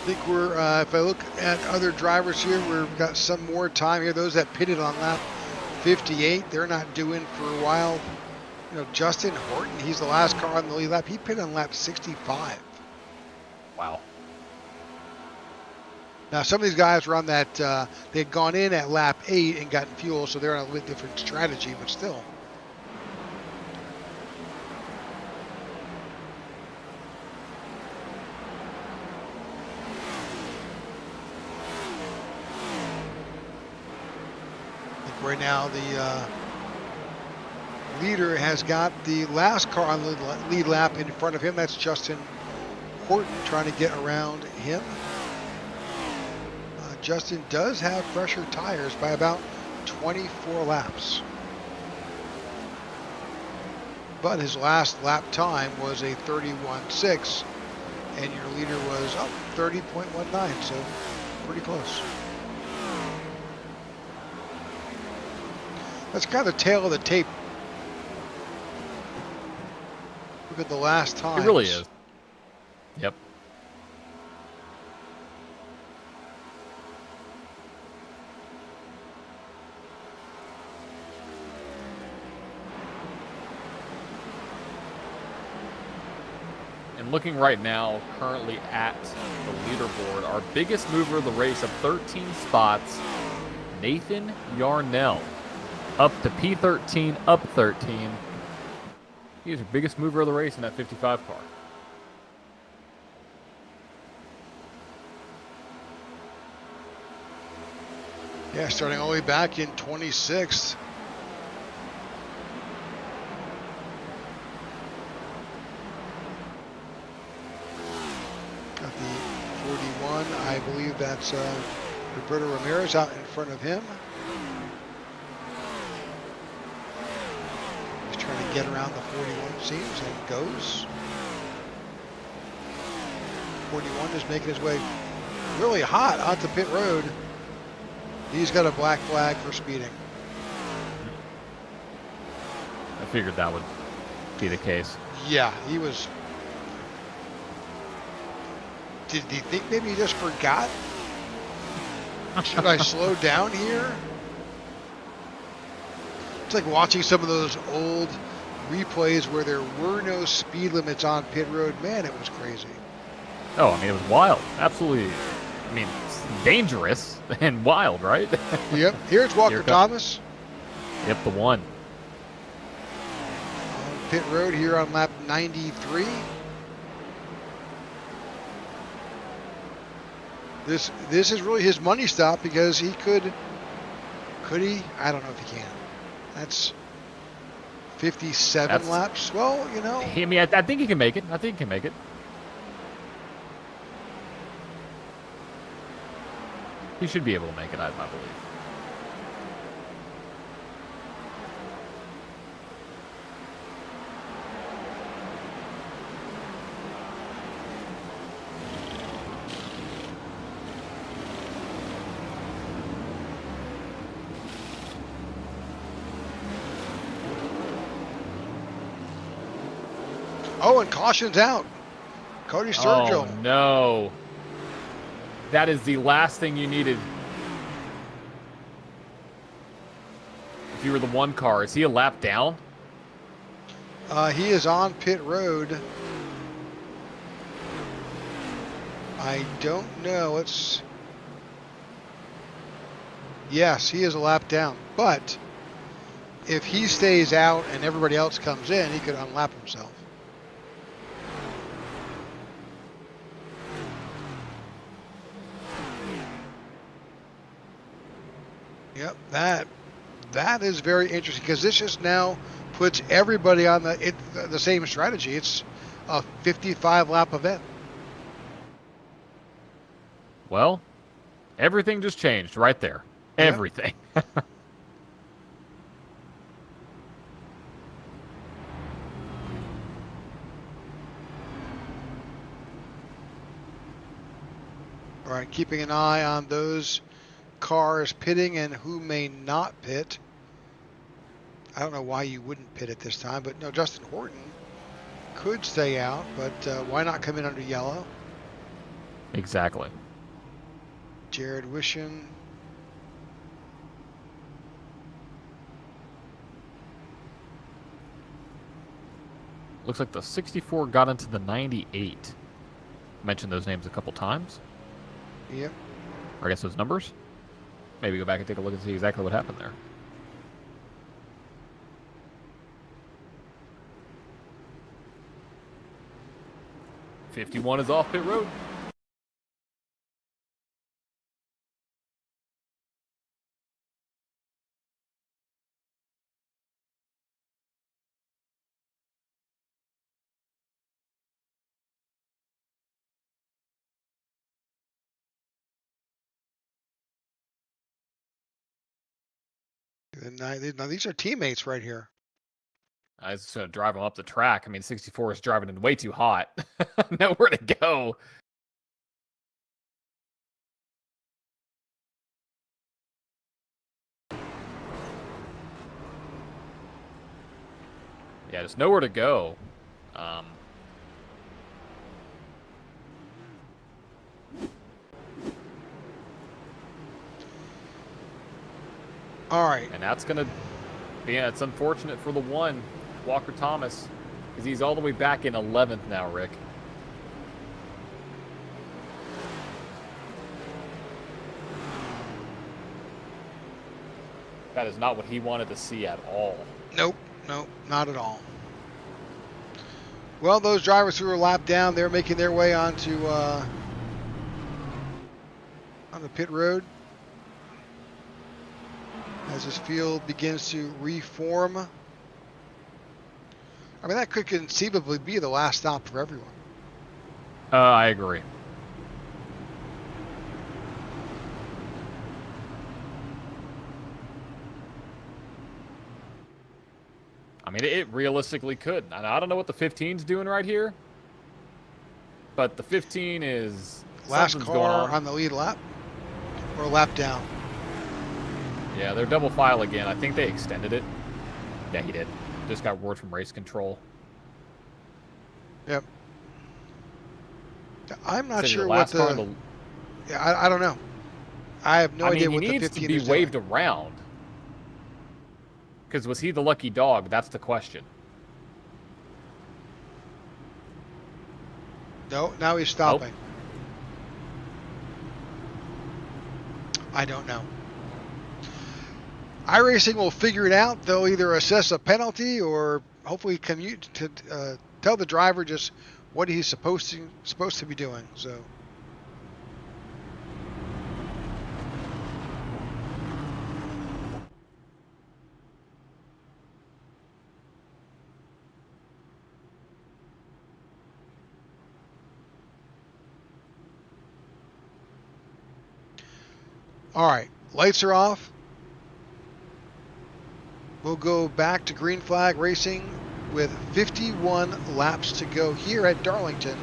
Speaker 2: think we're, if I look at other drivers here, we've got some more time here. Those that pitted on lap 58, they're not due in for a while. You know, Justin Horton, he's the last car on the lead lap. He pitted on lap 65.
Speaker 3: Wow.
Speaker 2: Now, some of these guys were on that, they had gone in at lap 8 and gotten fuel, so they're on a little bit different strategy, but still. I think right now the leader has got the last car on the lead lap in front of him. That's Justin Horton trying to get around him. Justin does have fresher tires by about 24 laps. But his last lap time was a 31.6, and your leader was up 30.19, so pretty close. That's kind of the tail of the tape. Look at the last time.
Speaker 3: It really is. Yep. And looking right now, currently at the leaderboard, our biggest mover of the race of 13 spots, Nathan Yarnell. Up to P13, up 13. He's our biggest mover of the race in that 55 car.
Speaker 2: Yeah, starting all the way back in 26th. Got the 41. I believe that's Roberto Ramirez out in front of him. He's trying to get around the 41, seems, and goes. 41 is making his way really hot onto pit road. He's got a black flag for speeding.
Speaker 3: I figured that would be the case.
Speaker 2: Yeah, he was. Did he think maybe he just forgot? Should I slow down here? It's like watching some of those old replays where there were no speed limits on pit road. Man, it was crazy.
Speaker 3: Oh, I mean, it was wild. Absolutely. I mean, it's dangerous and wild, right?
Speaker 2: Yep. Here's Walker Thomas.
Speaker 3: Yep, the one.
Speaker 2: On pit road here on lap 93. This is really his money stop because he could he? I don't know if he can. That's 57 laps. Well, you know.
Speaker 3: I mean, I think he can make it. I think he can make it. He should be able to make it, I believe.
Speaker 2: Oh, and caution's out. Cody Sturgill.
Speaker 3: Oh, no. That is the last thing you needed. If you were the one car, is he a lap down?
Speaker 2: He is on pit road. I don't know. Yes, he is a lap down. But if he stays out and everybody else comes in, he could unlap himself. Yep, that is very interesting because this just now puts everybody on the same strategy. It's a 55 lap event.
Speaker 3: Well, everything just changed right there. Yep. Everything.
Speaker 2: All right, keeping an eye on those cars pitting and who may not pit. I don't know why you wouldn't pit at this time, but no, Justin Horton could stay out, but why not come in under yellow?
Speaker 3: Exactly.
Speaker 2: Jared Wishin.
Speaker 3: Looks like the 64 got into the 98. Mentioned those names a couple times.
Speaker 2: Yep.
Speaker 3: Or I guess those numbers. Maybe go back and take a look and see exactly what happened there. '51 is off pit road.
Speaker 2: Now these are teammates right here.
Speaker 3: I was just going to drive them up the track. I mean, 64 is driving in way too hot. Nowhere to go. Yeah, there's nowhere to go.
Speaker 2: All right.
Speaker 3: And that's going to be, it's unfortunate for the one, Walker Thomas, because he's all the way back in 11th now, Rick. That is not what he wanted to see at all.
Speaker 2: Nope, not at all. Well, those drivers who were lapped down, they're making their way onto on the pit road as this field begins to reform. I mean, that could conceivably be the last stop for everyone.
Speaker 3: I agree. I mean, it realistically could. And I don't know what the 15's doing right here, but the 15 is
Speaker 2: last car on the lead lap or lap down.
Speaker 3: Yeah, they're double file again. I think they extended it. Yeah, he did. Just got word from race control.
Speaker 2: Yep. I'm not sure what the. Yeah, I don't know. I have no idea what the 15 is.
Speaker 3: He needs to be waved around. Because was he the lucky dog? That's the question.
Speaker 2: No, now he's stopping. Nope. I don't know. iRacing will figure it out. They'll either assess a penalty or hopefully commute to tell the driver just what he's supposed to be doing. So All right, lights are off. We'll go back to green flag racing with 51 laps to go here at Darlington.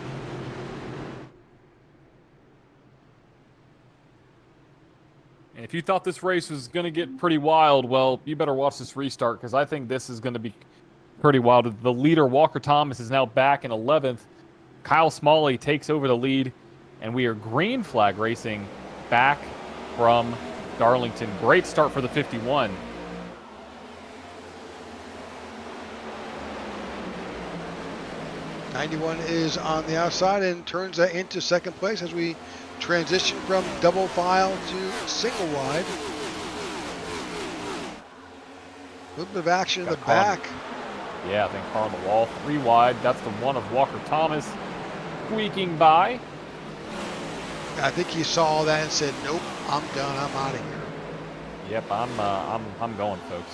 Speaker 3: And if you thought this race was going to get pretty wild, well, you better watch this restart because I think this is going to be pretty wild. The leader, Walker Thomas, is now back in 11th. Kyle Smalley takes over the lead, and we are green flag racing back from Darlington. Great start for the 51.
Speaker 2: '91 is on the outside and turns that into second place as we transition from double file to single wide. A little bit of action in the back.
Speaker 3: Yeah, I think car on the wall, 3 wide. That's the one of Walker Thomas squeaking by.
Speaker 2: I think he saw that and said, "Nope, I'm done. I'm out of here."
Speaker 3: Yep, I'm going, folks.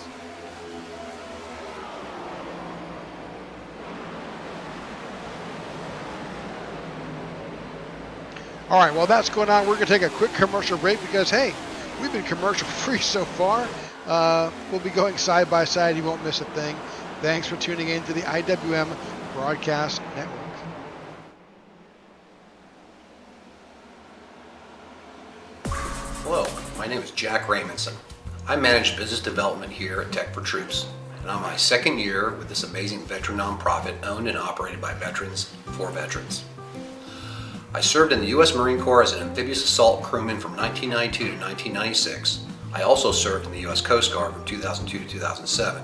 Speaker 2: All right, while that's going on, we're going to take a quick commercial break because, hey, we've been commercial free so far. We'll be going side by side. You won't miss a thing. Thanks for tuning in to the IWM Broadcast Network.
Speaker 4: Hello, my name is Jack Raymondson. I manage business development here at Tech for Troops, and I'm my second year with this amazing veteran nonprofit owned and operated by veterans for veterans. I served in the U.S. Marine Corps as an amphibious assault crewman from 1992 to 1996. I also served in the U.S. Coast Guard from 2002 to 2007,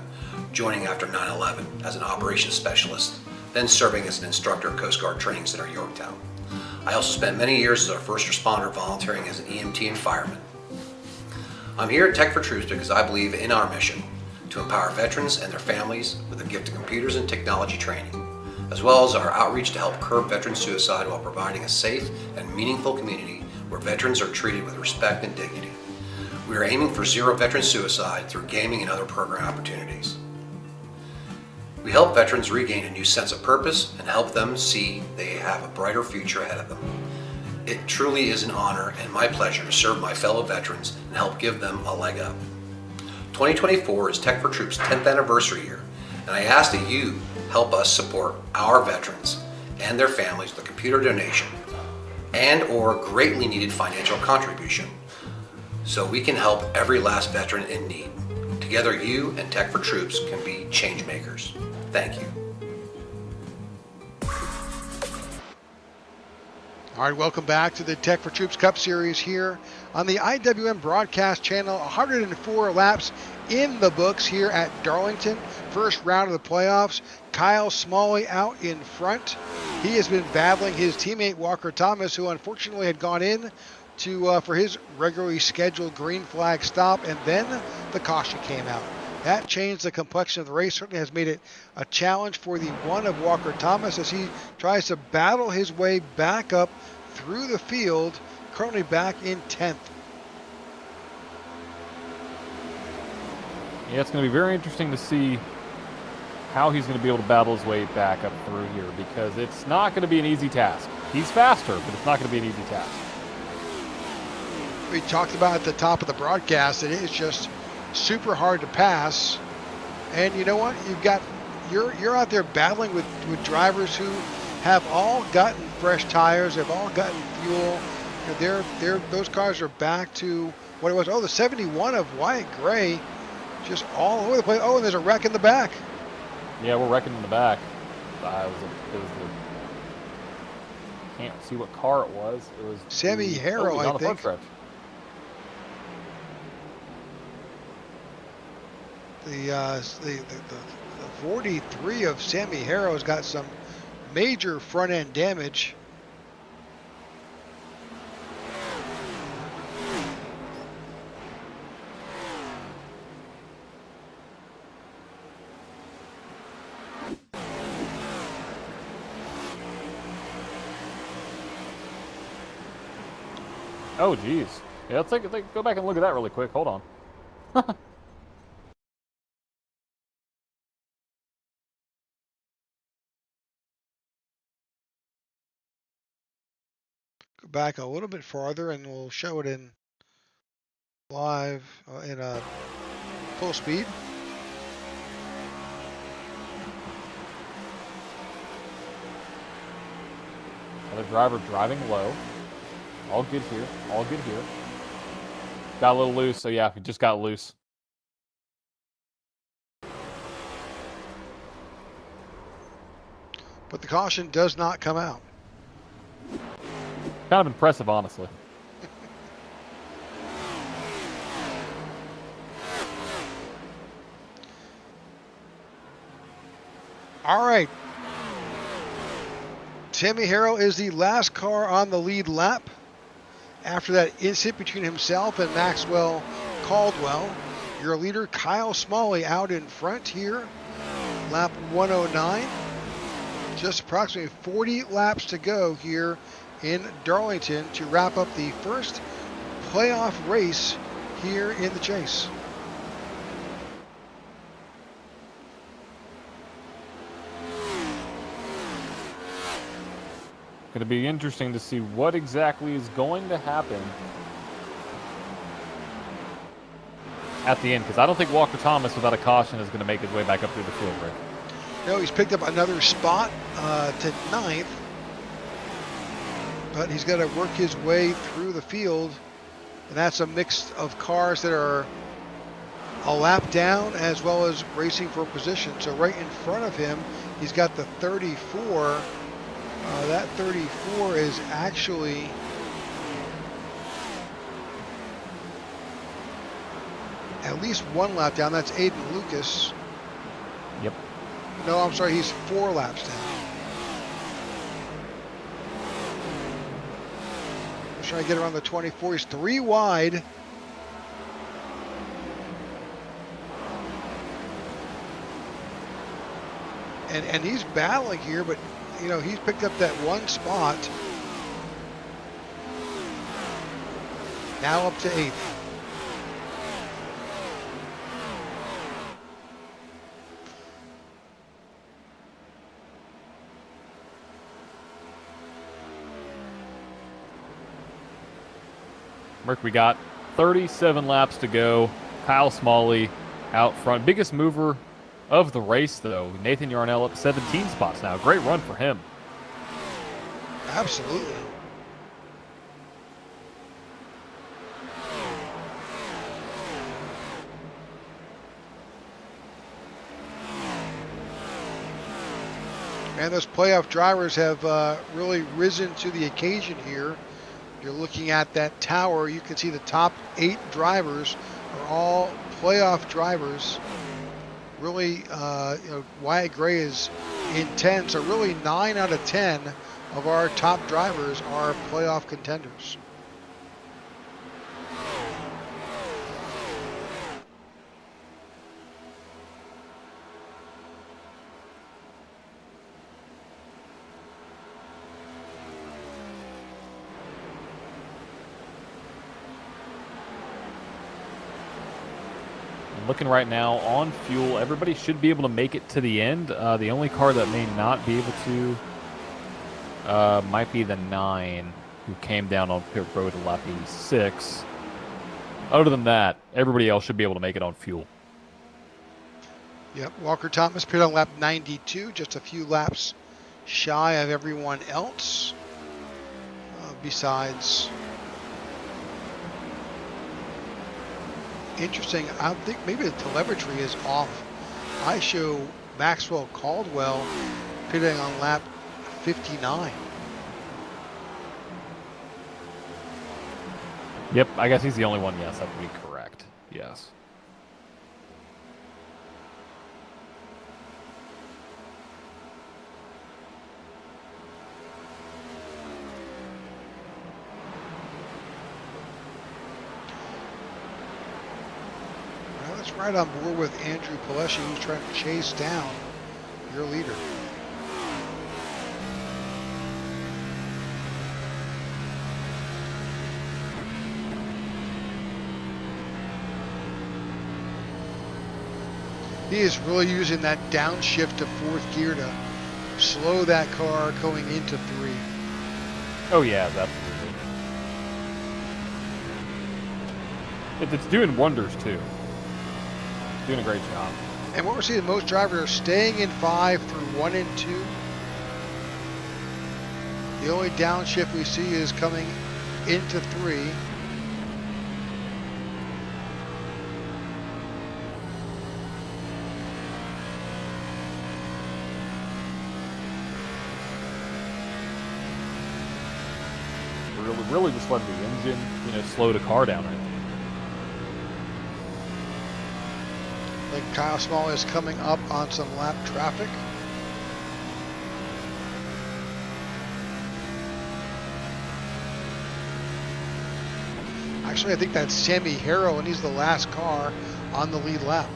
Speaker 4: joining after 9/11 as an operations specialist, then serving as an instructor of Coast Guard training center at Yorktown. I also spent many years as a first responder volunteering as an EMT and fireman. I'm here at Tech for Troops because I believe in our mission to empower veterans and their families with the gift of computers and technology training, as well as our outreach to help curb veteran suicide while providing a safe and meaningful community where veterans are treated with respect and dignity. We are aiming for zero veteran suicide through gaming and other program opportunities. We help veterans regain a new sense of purpose and help them see they have a brighter future ahead of them. It truly is an honor and my pleasure to serve my fellow veterans and help give them a leg up. 2024 is Tech for Troops' 10th anniversary year, and I ask that you help us support our veterans and their families with a computer donation and or greatly needed financial contribution so we can help every last veteran in need. Together, you and Tech for Troops can be change makers. Thank you.
Speaker 2: All right, welcome back to the Tech for Troops Cup Series here on the IWM Broadcast Channel. 104 laps in the books here at Darlington. First round of the playoffs. Kyle Smalley out in front. He has been battling his teammate Walker Thomas, who unfortunately had gone in to for his regularly scheduled green flag stop, and then the caution came out. That changed the complexion of the race, certainly has made it a challenge for the one of Walker Thomas as he tries to battle his way back up through the field, currently back in 10th.
Speaker 3: Yeah, it's going to be very interesting to see how he's going to be able to battle his way back up through here because it's not going to be an easy task. He's faster, but it's not going to be an easy task.
Speaker 2: We talked about at the top of the broadcast, it is just super hard to pass. And you know what? You're out there battling with drivers who have all gotten fresh tires, have all gotten fuel. You know, those cars are back to what it was. Oh, the 71 of Wyatt Gray, just all over the place. Oh, and there's a wreck in the back.
Speaker 3: Yeah, we're wrecking in the back. Can't see what car it was. It was
Speaker 2: Sammy Harrow, I think. The 43 of Sammy Harrow's got some major front end damage.
Speaker 3: Oh, geez. Yeah, let's go back and look at that really quick. Hold on.
Speaker 2: Go back a little bit farther and we'll show it in live in full speed.
Speaker 3: Another driver driving low. All good here. All good here. Got a little loose, so yeah, we just got loose.
Speaker 2: But the caution does not come out.
Speaker 3: Kind of impressive, honestly.
Speaker 2: All right. Timmy Harrell is the last car on the lead lap. After that incident between himself and Maxwell Caldwell, your leader Kyle Smalley out in front here. Lap 109. Just approximately 40 laps to go here in Darlington to wrap up the first playoff race here in the chase.
Speaker 3: Going to be interesting to see what exactly is going to happen at the end, because I don't think Walker Thomas without a caution is going to make his way back up through the field, Rick.
Speaker 2: No, he's picked up another spot to 9th, but he's got to work his way through the field, and that's a mix of cars that are a lap down as well as racing for position. So right in front of him, he's got the 34. That 34 is actually at least one lap down. That's Aiden Lucas.
Speaker 3: Yep.
Speaker 2: No, I'm sorry, he's 4 laps down. He's trying to get around the 24. He's 3 wide. And he's battling here, but you know, he's picked up that one spot. Now up to 8th.
Speaker 3: Merc, we got 37 laps to go. Kyle Smalley out front. Biggest mover of the race, though. Nathan Yarnell up 17 spots now. Great run for him.
Speaker 2: Absolutely. And those playoff drivers have really risen to the occasion here. You're looking at that tower. You can see the top 8 drivers are all playoff drivers. Really, you know, Wyatt Gray is in 10, so really 9 out of 10 of our top drivers are playoff contenders.
Speaker 3: Looking right now on fuel, everybody should be able to make it to the end. The only car that may not be able to might be the 9, who came down on pit road at lap 86. Other than that, everybody else should be able to make it on fuel.
Speaker 2: Yep, Walker Thomas pitted on lap 92, just a few laps shy of everyone else. Besides, interesting, I think maybe the telemetry is off. I show Maxwell Caldwell pitting on lap 59.
Speaker 3: Yep, I guess he's the only one. Yes, that would be correct. Yes.
Speaker 2: Well, that's right on board with Andrew Pileshi, who's trying to chase down your leader. He is really using that downshift to 4th gear to slow that car going into 3.
Speaker 3: Oh, yeah, absolutely. It's doing wonders too. It's doing a great job.
Speaker 2: And what we're seeing, most drivers are staying in 5 through 1 and 2. The only downshift we see is coming into 3.
Speaker 3: Really just letting the engine, slow the car down right now.
Speaker 2: I think Kyle Small is coming up on some lap traffic. Actually, I think that's Sammy Harrow, and he's the last car on the lead lap.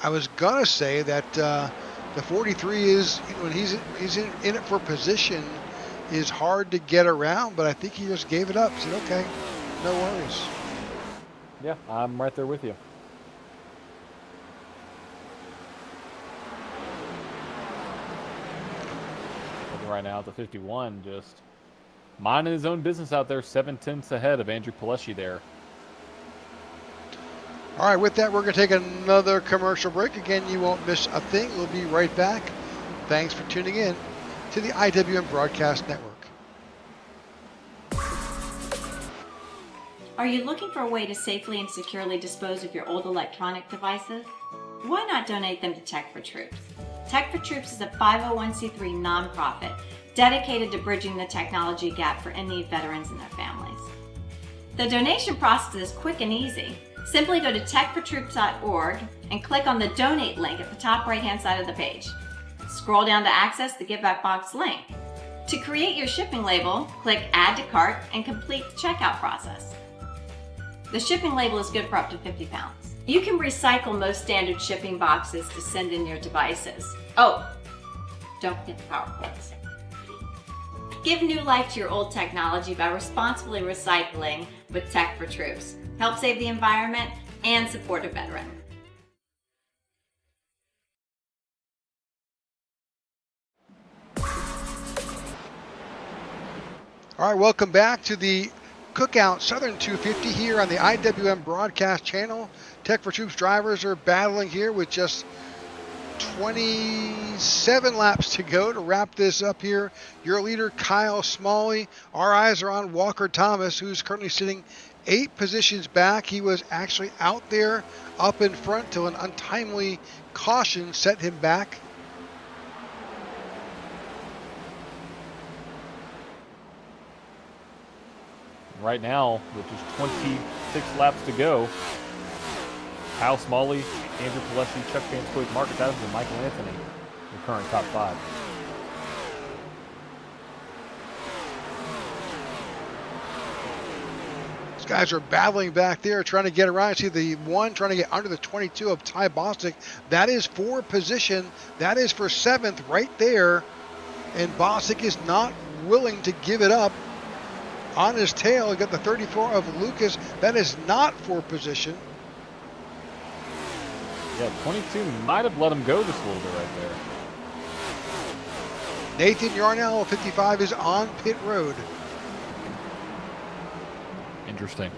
Speaker 2: I was gonna say that the 43 is, when he's in it for position, is hard to get around, but I think he just gave it up. Said, okay, no worries.
Speaker 3: Yeah, I'm right there with you. Looking right now at the 51, just minding his own business out there, 7/10 ahead of Andrew Pileshi there.
Speaker 2: All right, with that, we're going to take another commercial break. Again, you won't miss a thing. We'll be right back. Thanks for tuning in to the IWM Broadcast Network.
Speaker 5: Are you looking for a way to safely and securely dispose of your old electronic devices? Why not donate them to Tech for Troops? Tech for Troops is a 501c3 nonprofit dedicated to bridging the technology gap for in-need veterans and their families. The donation process is quick and easy. Simply go to techfortroops.org and click on the donate link at the top right-hand side of the page. Scroll down to access the Give Back Box link. To create your shipping label, click Add to Cart and complete the checkout process. The shipping label is good for up to 50 pounds. You can recycle most standard shipping boxes to send in your devices. Oh, don't forget the power cords. Give new life to your old technology by responsibly recycling with Tech for Troops. Help save the environment and support a veteran.
Speaker 2: All right, welcome back to the Cookout Southern 250 here on the IWM Broadcast Channel. Tech for Troops drivers are battling here with just 27 laps to go to wrap this up here. Your leader, Kyle Smalley. Our eyes are on Walker Thomas, who's currently sitting 8 positions back. He was actually out there up in front till an untimely caution set him back.
Speaker 3: Right now, with just 26 laps to go, Kyle Smalley, Andrew Pileshi, Chuck Vanscoy, Marcus Adams, and Michael Anthony, the current top 5.
Speaker 2: These guys are battling back there, trying to get around. See the one trying to get under the 22 of Ty Bostic. That is for position. That is for 7th right there. And Bostic is not willing to give it up. On his tail, he got the 34 of Lucas. That is not for position.
Speaker 3: Yeah, 22 might have let him go just a little bit right there.
Speaker 2: Nathan Yarnell, 55, is on pit road.
Speaker 3: Interesting.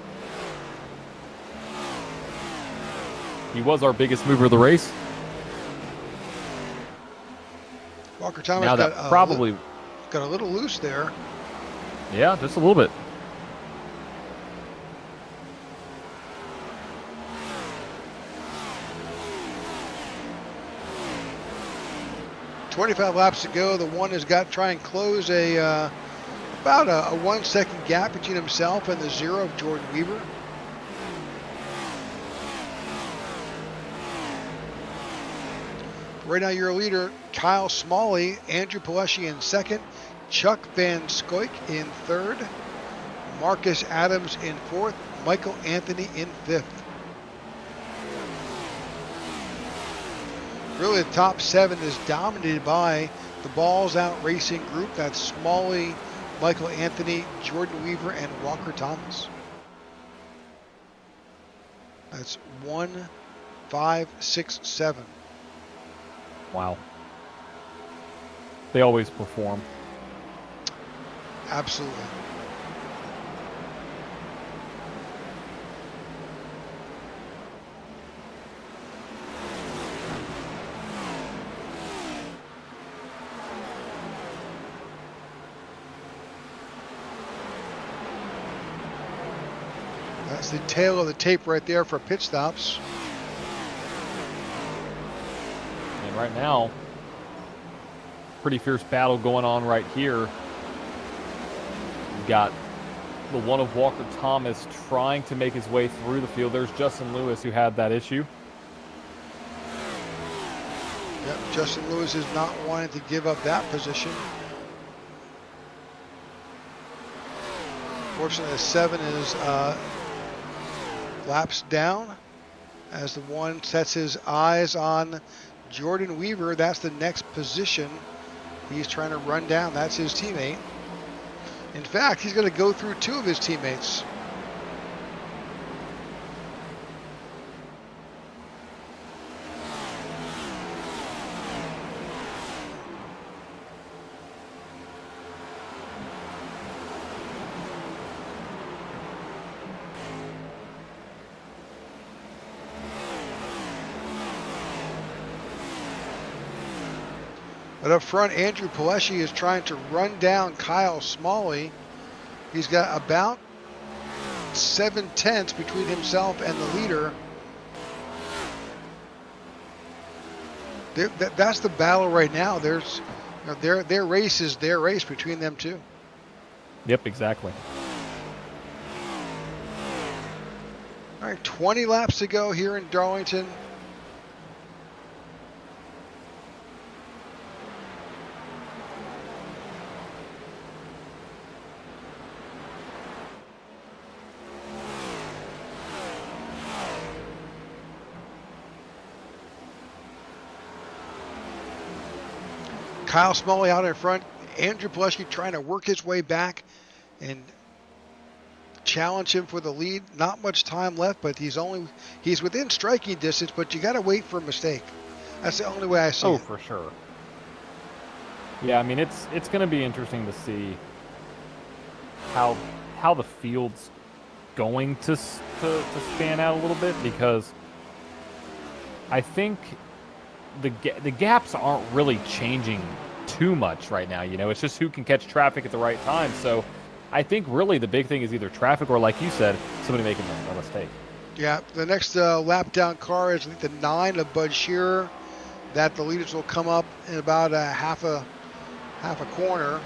Speaker 3: He was our biggest mover of the race.
Speaker 2: Walker Thomas
Speaker 3: Now that probably
Speaker 2: got a little loose there.
Speaker 3: Yeah, just a little bit.
Speaker 2: .25 laps to go. The one has got to try and close about a 1 second gap between himself and the 0 of Jordan Weaver. Right now, your leader, Kyle Smalley, Andrew Pileshi in 2nd, Chuck Van Scoik in 3rd, Marcus Adams in 4th, Michael Anthony in 5th. Really, the top 7 is dominated by the Balls Out Racing group. That's Smalley, Michael Anthony, Jordan Weaver, and Walker Thomas. That's 1, 5, 6, 7.
Speaker 3: Wow. They always perform.
Speaker 2: Absolutely. That's the tail of the tape right there for pit stops.
Speaker 3: And right now, pretty fierce battle going on right here. We've got the one of Walker Thomas trying to make his way through the field. There's Justin Lewis who had that issue.
Speaker 2: Yep, Justin Lewis is not wanting to give up that position. Fortunately, the 7 is laps down as the 1 sets his eyes on Jordan Weaver. That's the next position he's trying to run down. That's his teammate. In fact, he's going to go through 2 of his teammates. But up front, Andrew Pileshi is trying to run down Kyle Smalley. He's got about 7/10 between himself and the leader. That's the battle right now. There's, you know, their race is their race between them two.
Speaker 3: Yep, exactly.
Speaker 2: All right, 20 laps to go here in Darlington. Kyle Smalley out in front. Andrew Pileshi trying to work his way back and challenge him for the lead. Not much time left, but he's within striking distance, but you got to wait for a mistake. That's the only way I see it.
Speaker 3: Oh, for sure. Yeah, I mean, it's going to be interesting to see how the field's going to span out a little bit, because I think the gaps aren't really changing too much right now. You know, it's just who can catch traffic at the right time. So I think really the big thing is either traffic or, like you said, somebody making a mistake.
Speaker 2: Yeah, the next lap down car is the 9 of Bud Shearer. That the leaders will come up in about a half a corner.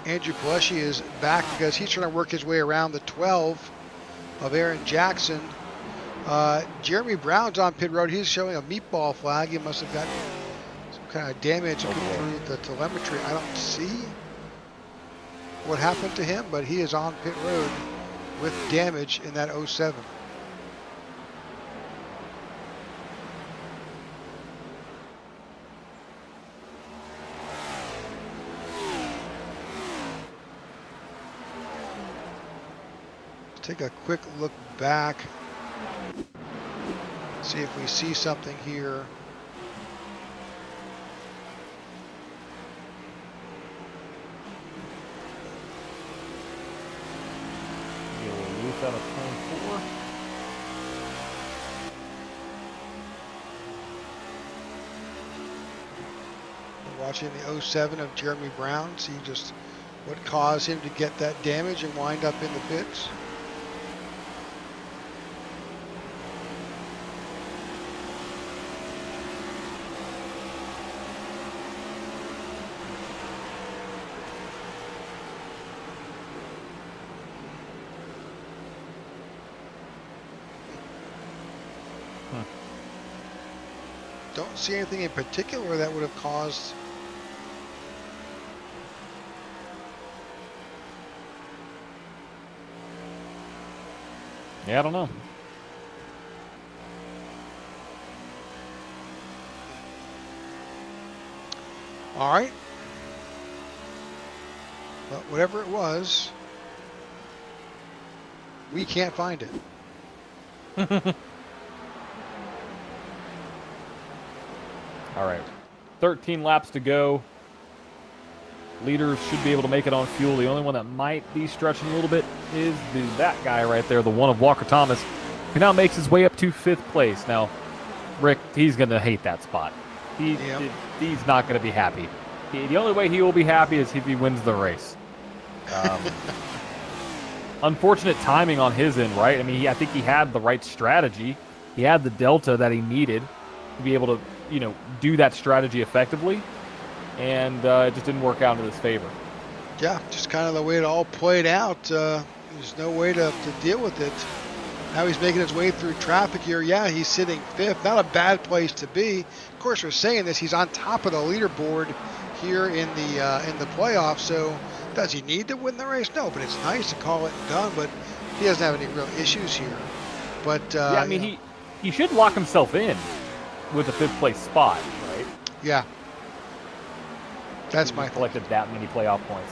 Speaker 2: Andrew Pileshi is back because he's trying to work his way around the 12 of Aaron Jackson. Jeremy Brown's on pit road. He's showing a meatball flag. He must have got some kind of damage through the telemetry. I don't see what happened to him, but he is on pit road with damage in that 07. Take a quick look back, see if we see something here.
Speaker 3: Loose out of turn 4.
Speaker 2: We're watching the 07 of Jeremy Brown, see just what caused him to get that damage and wind up in the pits. Don't see anything in particular that would have caused.
Speaker 3: Yeah, I don't know.
Speaker 2: All right. But whatever it was, we can't find it.
Speaker 3: All right, 13 laps to go. Leaders should be able to make it on fuel. The only one that might be stretching a little bit is that guy right there, the one of Walker Thomas, who now makes his way up to 5th place. Now, Rick, he's going to hate that spot. He's not going to be happy. The only way he will be happy is if he wins the race. Unfortunate timing on his end, right? I mean, I think he had the right strategy. He had the delta that he needed to be able to, do that strategy effectively. And it just didn't work out in his favor.
Speaker 2: Yeah, just kind of the way it all played out. There's no way to deal with it. Now he's making his way through traffic here. Yeah, he's sitting 5th. Not a bad place to be. Of course, we're saying this. He's on top of the leaderboard here in the playoffs. So does he need to win the race? No, but it's nice to call it done. But he doesn't have any real issues here. But
Speaker 3: yeah, I mean, he should lock himself in with a 5th place spot, right?
Speaker 2: Yeah. That's my
Speaker 3: collected that many playoff points.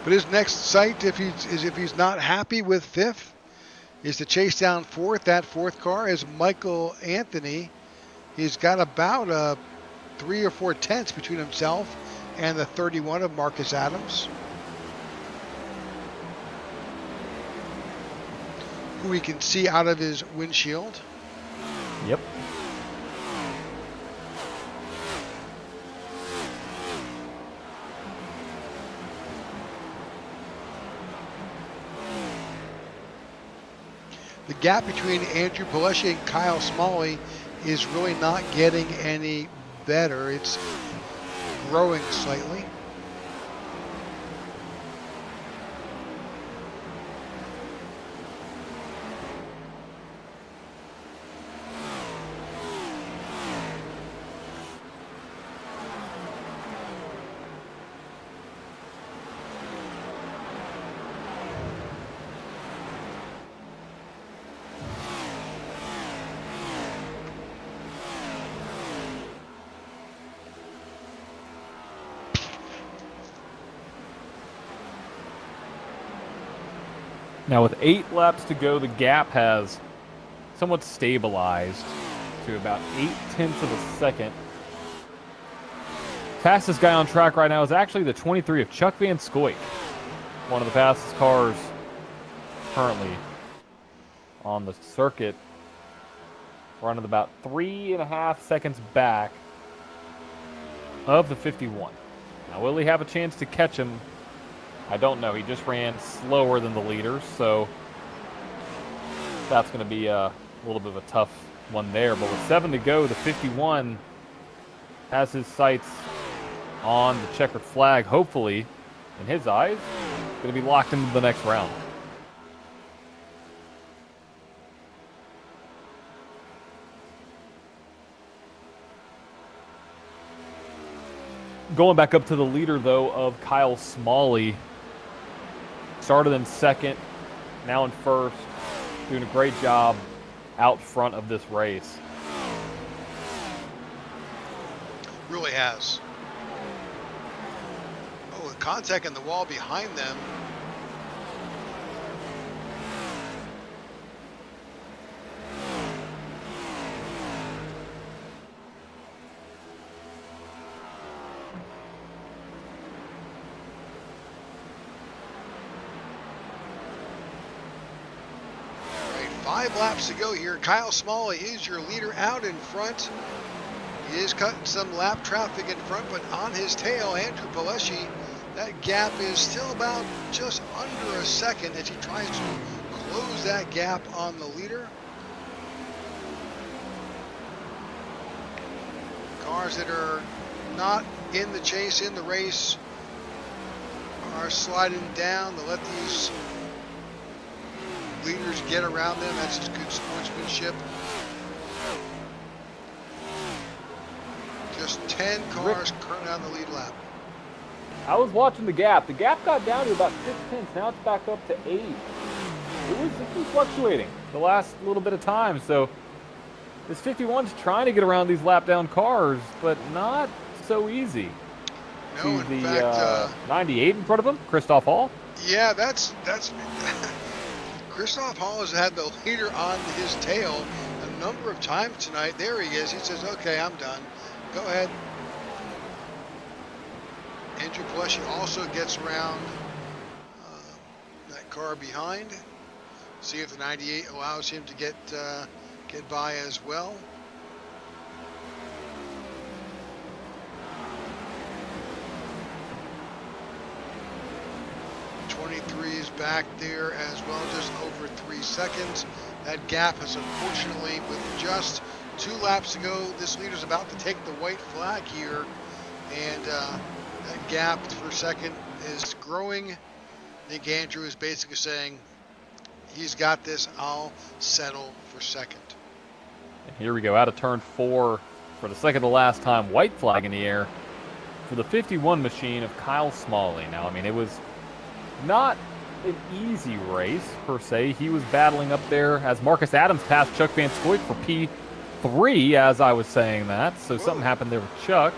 Speaker 2: But his next sight, if he's not happy with 5th, is to chase down 4th. That 4th car is Michael Anthony. He's got about 3 or 4 tenths between himself and the 31 of Marcus Adams, who we can see out of his windshield.
Speaker 3: Yep.
Speaker 2: The gap between Andrew Palesci and Kyle Smalley is really not getting any better. It's growing slightly.
Speaker 3: Now with 8 laps to go, the gap has somewhat stabilized to about 0.8 of a second. Fastest guy on track right now is actually the 23 of Chuck Van Scoik, one of the fastest cars currently on the circuit, running about 3.5 seconds back of the 51. Now, will he have a chance to catch him? I don't know. He just ran slower than the leaders, so that's going to be a little bit of a tough one there. But with 7 to go, the 51 has his sights on the checkered flag, hopefully, in his eyes, going to be locked into the next round. Going back up to the leader, though, of Kyle Smalley. Started in 2nd, now in 1st, doing a great job out front of this race.
Speaker 2: Really has. Oh, the contact in the wall behind them. All right, 5 laps to go here. Kyle Smalley is your leader out in front. He is cutting some lap traffic in front, but on his tail, Andrew Palesci, that gap is still about just under a second as he tries to close that gap on the leader. Cars that are not in the chase, in the race, are sliding down to let these leaders get around them. That's just good sportsmanship. Just 10 cars currently on the lead lap.
Speaker 3: I was watching the gap. The gap got down to about 6 tenths. Now it's back up to 8. It was fluctuating the last little bit of time. So This 51's trying to get around these lap down cars, but not so easy.
Speaker 2: No,
Speaker 3: To
Speaker 2: in
Speaker 3: the
Speaker 2: fact,
Speaker 3: 98 in front of him, Christoph Hall.
Speaker 2: yeah, that's Christoph Hall has had the leader on his tail a number of times tonight. There he is. He says, "Okay, I'm done. Go ahead." Andrew Pleshy also gets around that car behind. See if the 98 allows him to get by as well. '23 is back there as well, just over 3 seconds. That gap has unfortunately, with just 2 laps to go, this leader's about to take the white flag here, and that gap for second is growing. I think Andrew is basically saying, he's got this, I'll settle for second.
Speaker 3: And here we go, out of turn 4 for the second to last time, white flag in the air for the 51 machine of Kyle Smalley. Now, I mean, it was not an easy race, per se. He was battling up there as Marcus Adams passed Chuck Van Scoik for P3 as I was saying that. So something happened there with Chuck.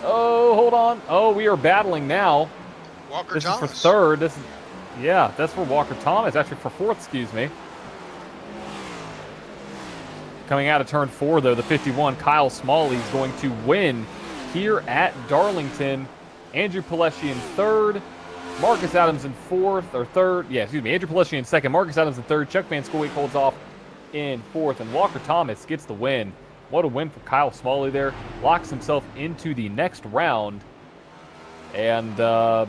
Speaker 3: Oh, hold on. Oh, we are battling now.
Speaker 2: Walker
Speaker 3: Thomas.
Speaker 2: This
Speaker 3: is for third. Yeah, that's for Walker Thomas. Actually, for fourth, excuse me. Coming out of turn 4, though, the 51, Kyle Smalley is going to win here at Darlington. Andrew Pileshi in third. Marcus Adams in third. Yeah, excuse me. Andrew Pileshi in second. Marcus Adams in third. Chuck Van Scoik holds off in fourth. And Walker Thomas gets the win. What a win for Kyle Smalley there. Locks himself into the next round. And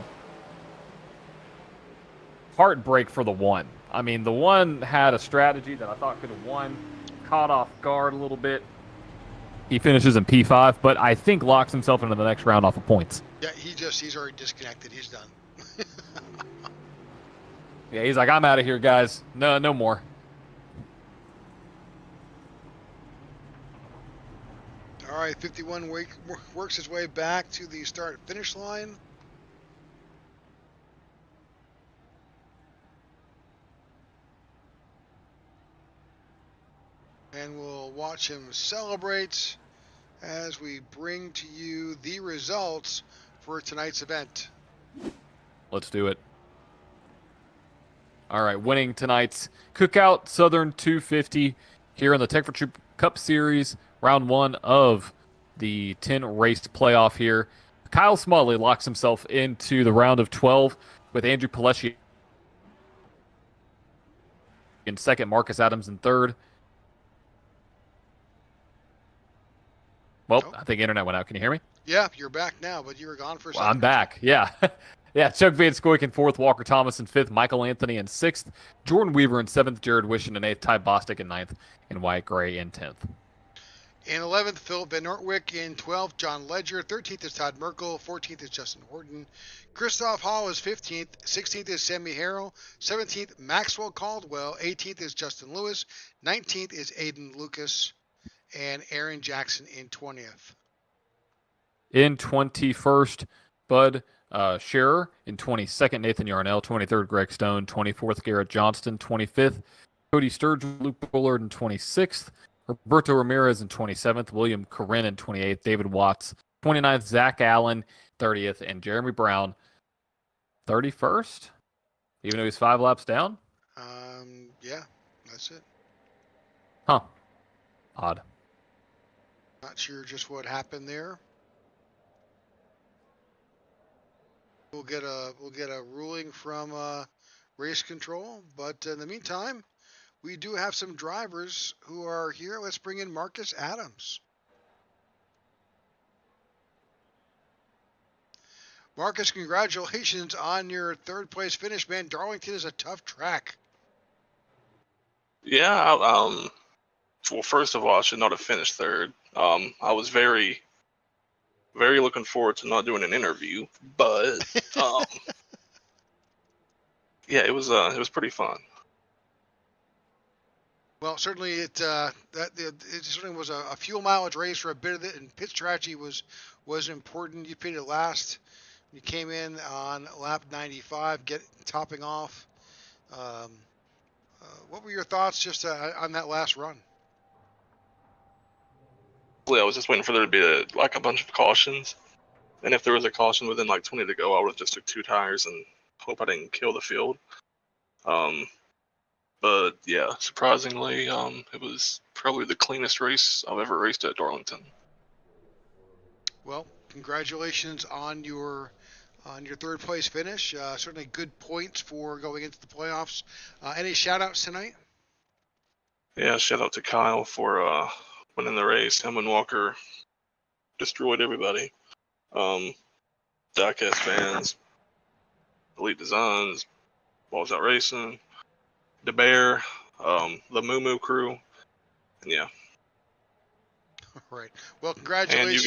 Speaker 3: heartbreak for the one. I mean, the one had a strategy that I thought could have won. Caught off guard a little bit. He finishes in P5, but I think locks himself into the next round off of points.
Speaker 2: Yeah, he's already disconnected. He's done.
Speaker 3: Yeah, he's like, I'm out of here, guys. No more.
Speaker 2: All right, 51 works his way back to the start-finish line. And we'll watch him celebrate as we bring to you the results for tonight's event.
Speaker 3: Let's do it. All right, winning tonight's Cookout Southern 250 here in the Tech for Troop Cup Series, round 1 of the 10-race playoff here. Kyle Smalley locks himself into the round of 12 with Andrew Pileshi in second, Marcus Adams in third. Well, I think internet went out. Can you hear me?
Speaker 2: Yeah, you're back now, but you were gone for a second.
Speaker 3: I'm back, yeah. Yeah, Chuck Van Scoik in fourth, Walker Thomas in fifth, Michael Anthony in sixth, Jordan Weaver in seventh, Jared Wishon in eighth, Ty Bostic in ninth, and Wyatt Gray in 10th.
Speaker 2: In 11th, Philip Van Nortwick. In 12th, John Ledger. 13th is Todd Merkel. 14th is Justin Horton. Christoph Hall is 15th. 16th is Sammy Harrell. 17th, Maxwell Caldwell. 18th is Justin Lewis. 19th is Aiden Lucas. And Aaron Jackson in 20th.
Speaker 3: In 21st, Bud Scherer. In 22nd, Nathan Yarnell. 23rd, Greg Stone. 24th, Garrett Johnston. 25th, Cody Sturgeon. Luke Bullard in 26th. Roberto Ramirez in 27th. William Corinne in 28th. David Watts. 29th, Zach Allen. 30th. And Jeremy Brown. 31st? Even though he's 5 laps down?
Speaker 2: Yeah, that's it.
Speaker 3: Huh. Odd.
Speaker 2: Not sure just what happened there. We'll get a ruling from race control, but in the meantime, we do have some drivers who are here. Let's bring in Marcus Adams. Marcus, congratulations on your third place finish, man. Darlington is a tough track.
Speaker 6: Yeah, well, first of all, I should not have finished third. I was very looking forward to not doing an interview, but yeah, it was pretty fun.
Speaker 2: Well, certainly it certainly was a fuel mileage race for a bit of it, and pit strategy was important. You pitted last. You came in on lap 95, topping off. What were your thoughts just on that last run?
Speaker 6: Basically, I was just waiting for there to be a bunch of cautions, and if there was a caution within like 20 to go, I would have just took 2 tires and hope I didn't kill the field. But yeah, surprisingly, it was probably the cleanest race I've ever raced at Darlington.
Speaker 2: Well, congratulations on your third place finish. Certainly good points for going into the playoffs. Any shout outs tonight?
Speaker 6: Yeah, shout out to Kyle for winning the race. Him and Walker destroyed everybody. Diecast fans, Elite Designs, Balls Out Racing, the Bear, the Moo Moo crew, and yeah.
Speaker 2: All right. Well,
Speaker 6: And
Speaker 2: congratulations.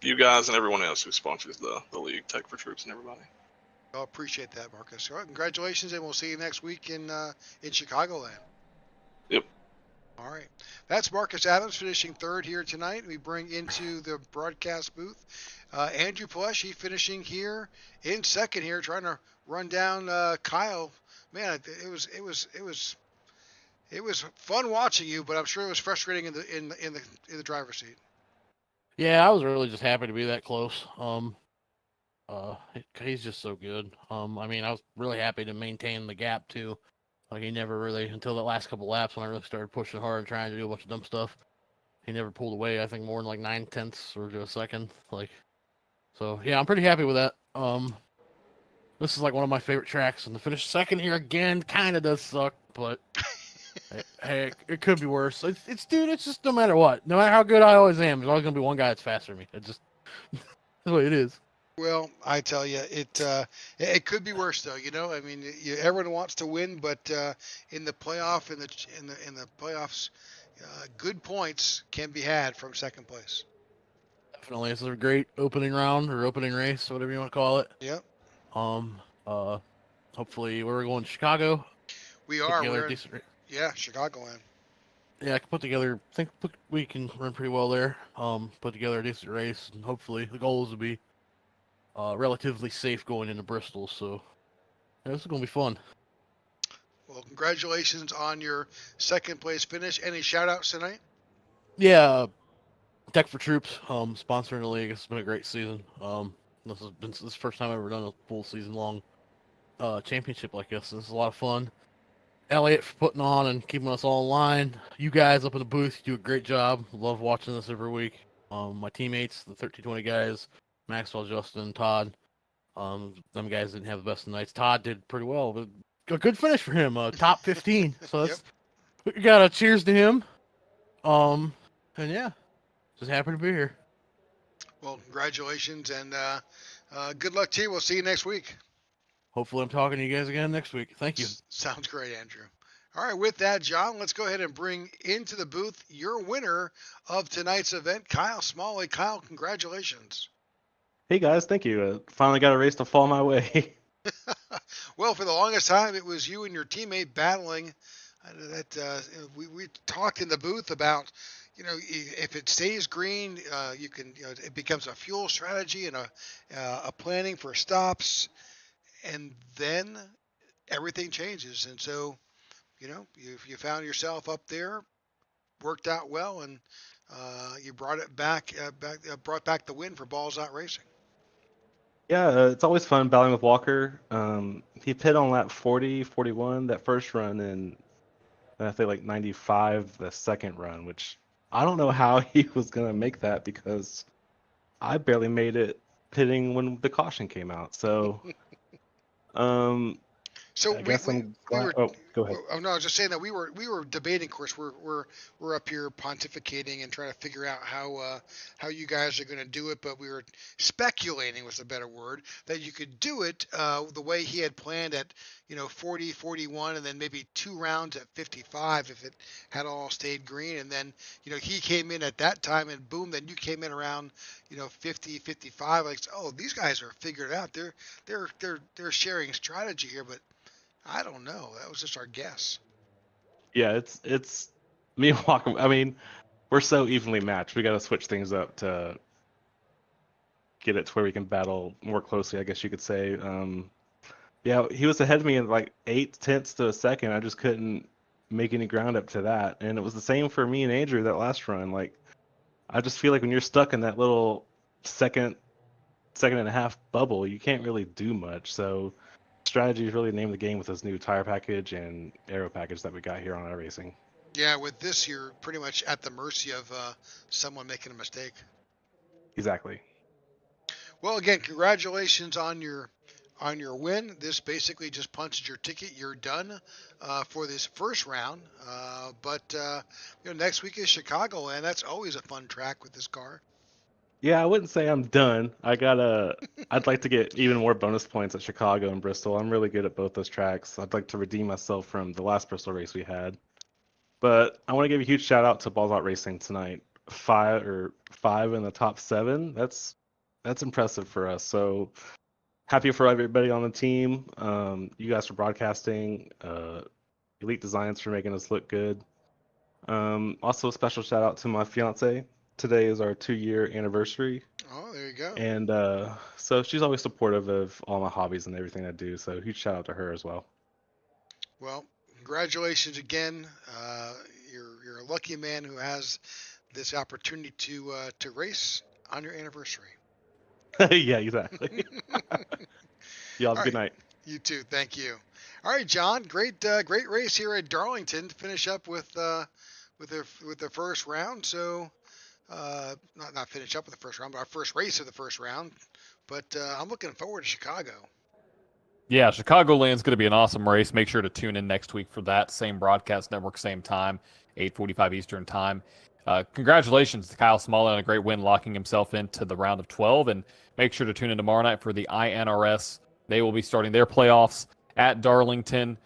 Speaker 6: you guys and everyone else who sponsors the league, Tech for Troops and everybody.
Speaker 2: I appreciate that, Marcus. All right, congratulations, and we'll see you next week in Chicagoland.
Speaker 6: Yep.
Speaker 2: All right. That's Marcus Adams finishing third here tonight. We bring into the broadcast booth Andrew Paleshi finishing here in second here, trying to run down Kyle. Man, it was fun watching you, but I'm sure it was frustrating in the driver's seat.
Speaker 7: Yeah, I was really just happy to be that close. He's just so good. I mean, I was really happy to maintain the gap too. Like he never really, until the last couple laps when I really started pushing hard and trying to do a bunch of dumb stuff, he never pulled away. I think more than like 9/10 or just a second. Like, so yeah, I'm pretty happy with that. This is like one of my favorite tracks, and to finish second here again kind of does suck, but hey, it could be worse. It's just no matter what, no matter how good I always am, there's always gonna be one guy that's faster than me. It just that's the way it is.
Speaker 2: Well, I tell you, it could be worse though. You know, I mean, everyone wants to win, but in the playoff, in the playoffs, good points can be had from second place.
Speaker 7: Definitely, this is a great opening round or opening race, whatever you want to call it.
Speaker 2: Yep.
Speaker 7: Hopefully we're going to Chicago.
Speaker 2: We are.
Speaker 7: Yeah,
Speaker 2: Chicagoland.
Speaker 7: Yeah, I can put together. We can run pretty well there. Put together a decent race, and hopefully the goal is to be relatively safe going into Bristol. So yeah, this is gonna be fun.
Speaker 2: Well, congratulations on your second place finish. Any shout outs tonight?
Speaker 7: Yeah, Tech for Troops, sponsoring the league. It's been a great season. This is the first time I've ever done a full season long championship like this. This is a lot of fun. Elliot for putting on and keeping us all in line. You guys up in the booth, you do a great job. Love watching this every week. My teammates, the 1320 guys, Maxwell, Justin, Todd. Them guys didn't have the best of nights. Todd did pretty well, but a good finish for him. Top 15. So that's we got a cheers to him. And yeah, just happy to be here.
Speaker 2: Well, congratulations and good luck to you. We'll see you next week.
Speaker 7: Hopefully I'm talking to you guys again next week. Thank you.
Speaker 2: Sounds great, Andrew. All right, with that, John, let's go ahead and bring into the booth your winner of tonight's event, Kyle Smalley. Kyle, congratulations.
Speaker 8: Hey guys, thank you. Finally got a race to fall my way.
Speaker 2: Well, for the longest time, it was you and your teammate battling. We talked in the booth about, if it stays green, you can, it becomes a fuel strategy and a planning for stops, and then everything changes. And so, you found yourself up there, worked out well, and you brought it back, brought back the win for Balls Out Racing.
Speaker 8: Yeah, it's always fun battling with Walker. He pit on lap 40, 41 that first run, and I think like 95 the second run, which I don't know how he was going to make that because I barely made it pitting when the caution came out. So,
Speaker 2: So
Speaker 8: I guess
Speaker 2: we were.
Speaker 8: Oh, go ahead.
Speaker 2: Oh no, I was just saying that we were debating. Of course, we're up here pontificating and trying to figure out how you guys are going to do it. But we were speculating, was a better word, that you could do it the way he had planned at 40, 41, and then maybe 2 rounds at 55 if it had all stayed green. And then he came in at that time, and boom, then you came in around 50, 55. Like, oh, these guys are figured out. They're sharing strategy here, but I don't know. That was just our guess.
Speaker 8: Yeah, it's me and Walker. I mean, we're so evenly matched. We got to switch things up to get it to where we can battle more closely, I guess you could say. Yeah, he was ahead of me in like 0.8 to a second. I just couldn't make any ground up to that. And it was the same for me and Andrew that last run. Like, I just feel like when you're stuck in that little second and a half bubble, you can't really do much. So strategy is really name of the game with this new tire package and aero package that we got here on iRacing.
Speaker 2: Yeah, with this, you're pretty much at the mercy of someone making a mistake.
Speaker 8: Exactly.
Speaker 2: Well, again, congratulations on your win. This basically just punches your ticket. You're done for this first round. But next week is Chicago, and that's always a fun track with this car.
Speaker 8: Yeah, I wouldn't say I'm done. I'd like to get even more bonus points at Chicago and Bristol. I'm really good at both those tracks. I'd like to redeem myself from the last Bristol race we had. But I want to give a huge shout out to Balls Out Racing tonight. Five in the top 7. That's impressive for us. So happy for everybody on the team. You guys for broadcasting. Elite Designs for making us look good. Also, a special shout out to my fiance. Today is our 2-year anniversary.
Speaker 2: Oh, there you go.
Speaker 8: And so she's always supportive of all my hobbies and everything I do. So huge shout out to her as well.
Speaker 2: Well, congratulations again. You're a lucky man who has this opportunity to race on your anniversary.
Speaker 8: Yeah, exactly. Y'all have a good night.
Speaker 2: You too. Thank you. All right, John. Great race here at Darlington to finish up with the first round. So not finish up with the first round, but our first race of the first round. But I'm looking forward to Chicago.
Speaker 3: Yeah, Chicagoland's going to be an awesome race. Make sure to tune in next week for that. Same broadcast network, same time, 8:45 Eastern time. Congratulations to Kyle Smalley on a great win, locking himself into the round of 12. And make sure to tune in tomorrow night for the INRS. They will be starting their playoffs at Darlington.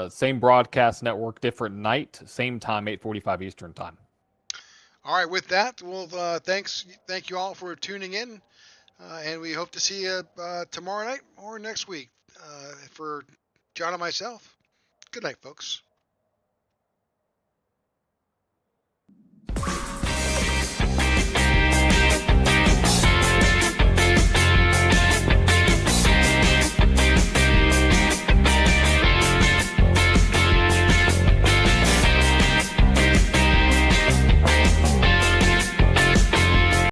Speaker 3: Same broadcast network, different night, same time, 8:45 Eastern time.
Speaker 2: All right. With that, well, thank you all for tuning in, and we hope to see you tomorrow night or next week. For John and myself, good night, folks.